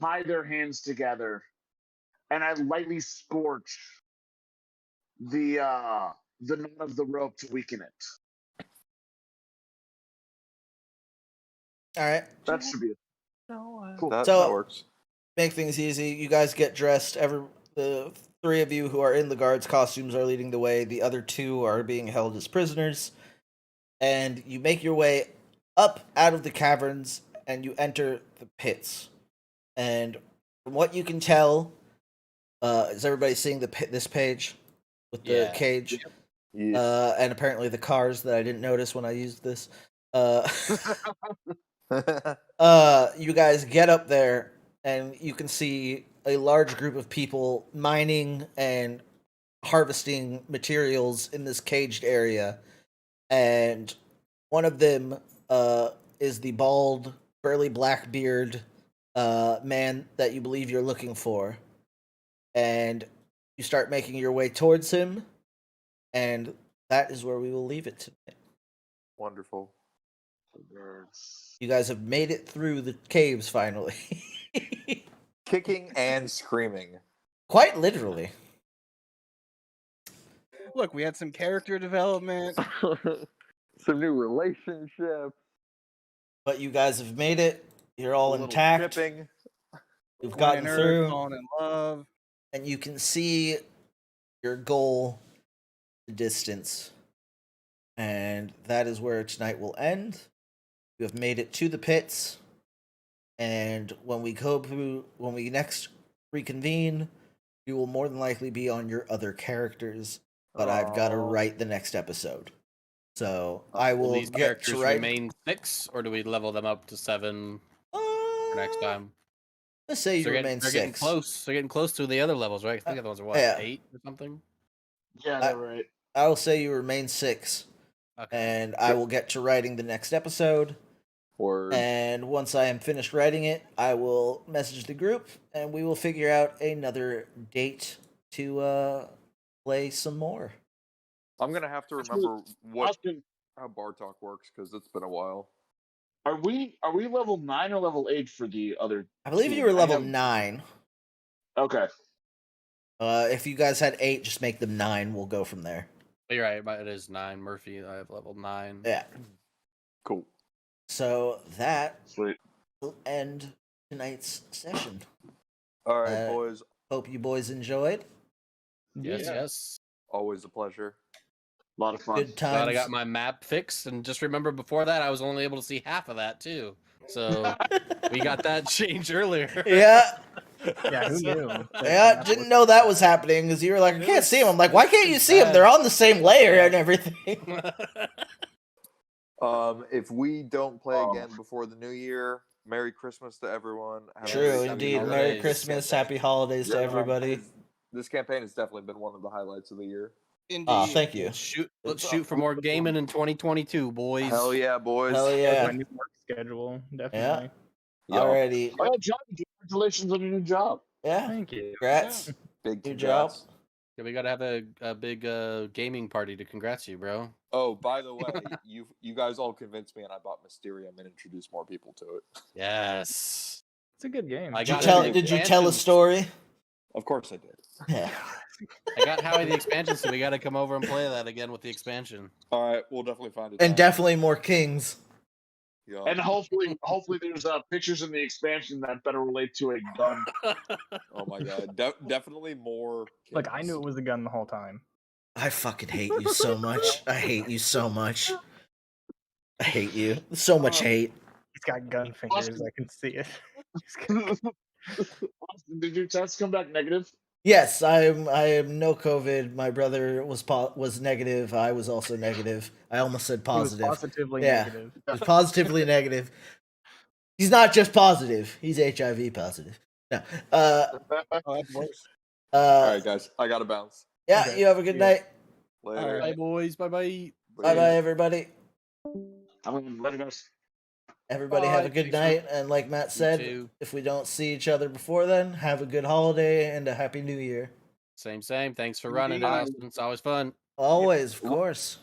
tie their hands together, and I lightly scorch the knot of the rope to weaken it. All right. That should be it. Cool. That So- works. Make things easy. You guys get dressed. The 3 of you who are in the guards' costumes are leading the way. The other 2 are being held as prisoners. And you make your way up out of the caverns, and you enter the pits. And from what you can tell, is everybody seeing this page with the Yeah. cage? Yeah. And apparently the cars that I didn't notice when I used this. You guys get up there, and you can see a large group of people mining and harvesting materials in this caged area. And one of them is the bald, burly Blackbeard man that you believe you're looking for. And you start making your way towards him, and that is where we will leave it tonight. Wonderful. You guys have made it through the caves finally. Kicking and screaming. Quite literally. Look, we had some character development. Some new relationships. But you guys have made it. You're all a little intact. shipping. You've gotten Minor, through, falling in love. and you can see your goal, the distance. And that is where tonight will end. You have made it to the pits. And when we next reconvene, you will more than likely be on your other characters. But I've got to write the next episode. So I Will will these get characters to write. remain 6, or do we level them up to 7 for next time? Let's say you remain They're getting 6. close. They're getting close to the other levels, right? I think the other ones are what, yeah. 8 or something. Yeah, they're right. I will say you remain 6. Okay. And I will get to writing the next episode. And once I am finished writing it, I will message the group, and we will figure out another date to play some more. I'm gonna have to remember Austin, how bar talk works because it's been a while. are we level 9 or level 8 for the other? I believe two? you were level I have- 9. Okay. If you guys had 8, just make them 9. We'll go from there. You're right. It is 9. Murphy, I have level 9. Yeah. Cool. So that Sweet. will end tonight's session. All right, boys. Hope you boys enjoyed. Yes. Always a pleasure. A lot of fun. Good times. Glad I got my map fixed, and just remember before that I was only able to see half of that too. So we got that change earlier. Yeah. Yeah, who knew? Yeah, didn't know that was happening because you were like, I can't see them. I'm like, why can't you see them? They're on the same layer and everything. If we don't play again before the new year, Merry Christmas to everyone. Have a True, great indeed. holidays. Merry Christmas, happy holidays to everybody. This campaign has definitely been one of the highlights of the year. Oh, thank you. Let's shoot for more gaming in 2022, boys. Hell yeah, boys. Hell yeah. My new work schedule, definitely. Yeah. Alrighty. Oh, John, congratulations on your new job. Yeah. Thank you. Congrats. Big New congrats. job. Yeah, we gotta have a big gaming party to congrats you, bro. Oh, by the way, you guys all convinced me, and I bought Mysterium and introduced more people to it. Yes. It's a good game. Did you tell a story? Of course I did. Yeah. I got Howie the expansion, so we gotta come over and play that again with the expansion. All right, we'll definitely find it. And definitely more kings. Yeah. And hopefully there's pictures in the expansion that better relate to a gun. Oh my god, definitely more. Like, I knew it was a gun the whole time. I fucking hate you so much. I hate you so much. I hate you. So much hate. He's got gun fingers. I can see it. Did your test come back negative? Yes, I am no COVID. My brother was negative. I was also negative. I almost said positive. He was positively Yeah. negative. He was positively negative. He's not just positive. He's HIV positive. No. Oh, that's worse. All right, guys, I gotta bounce. Yeah, Okay. you have a good night. Later. Bye, boys. Bye, bye. Bye bye, everybody. I'm letting us. Everybody have a good night. And like Matt said, too. if we don't see each other before then, have a good holiday and a happy new year. Same. Thanks for running it, Bye. Austin. It's always fun. Always, of course.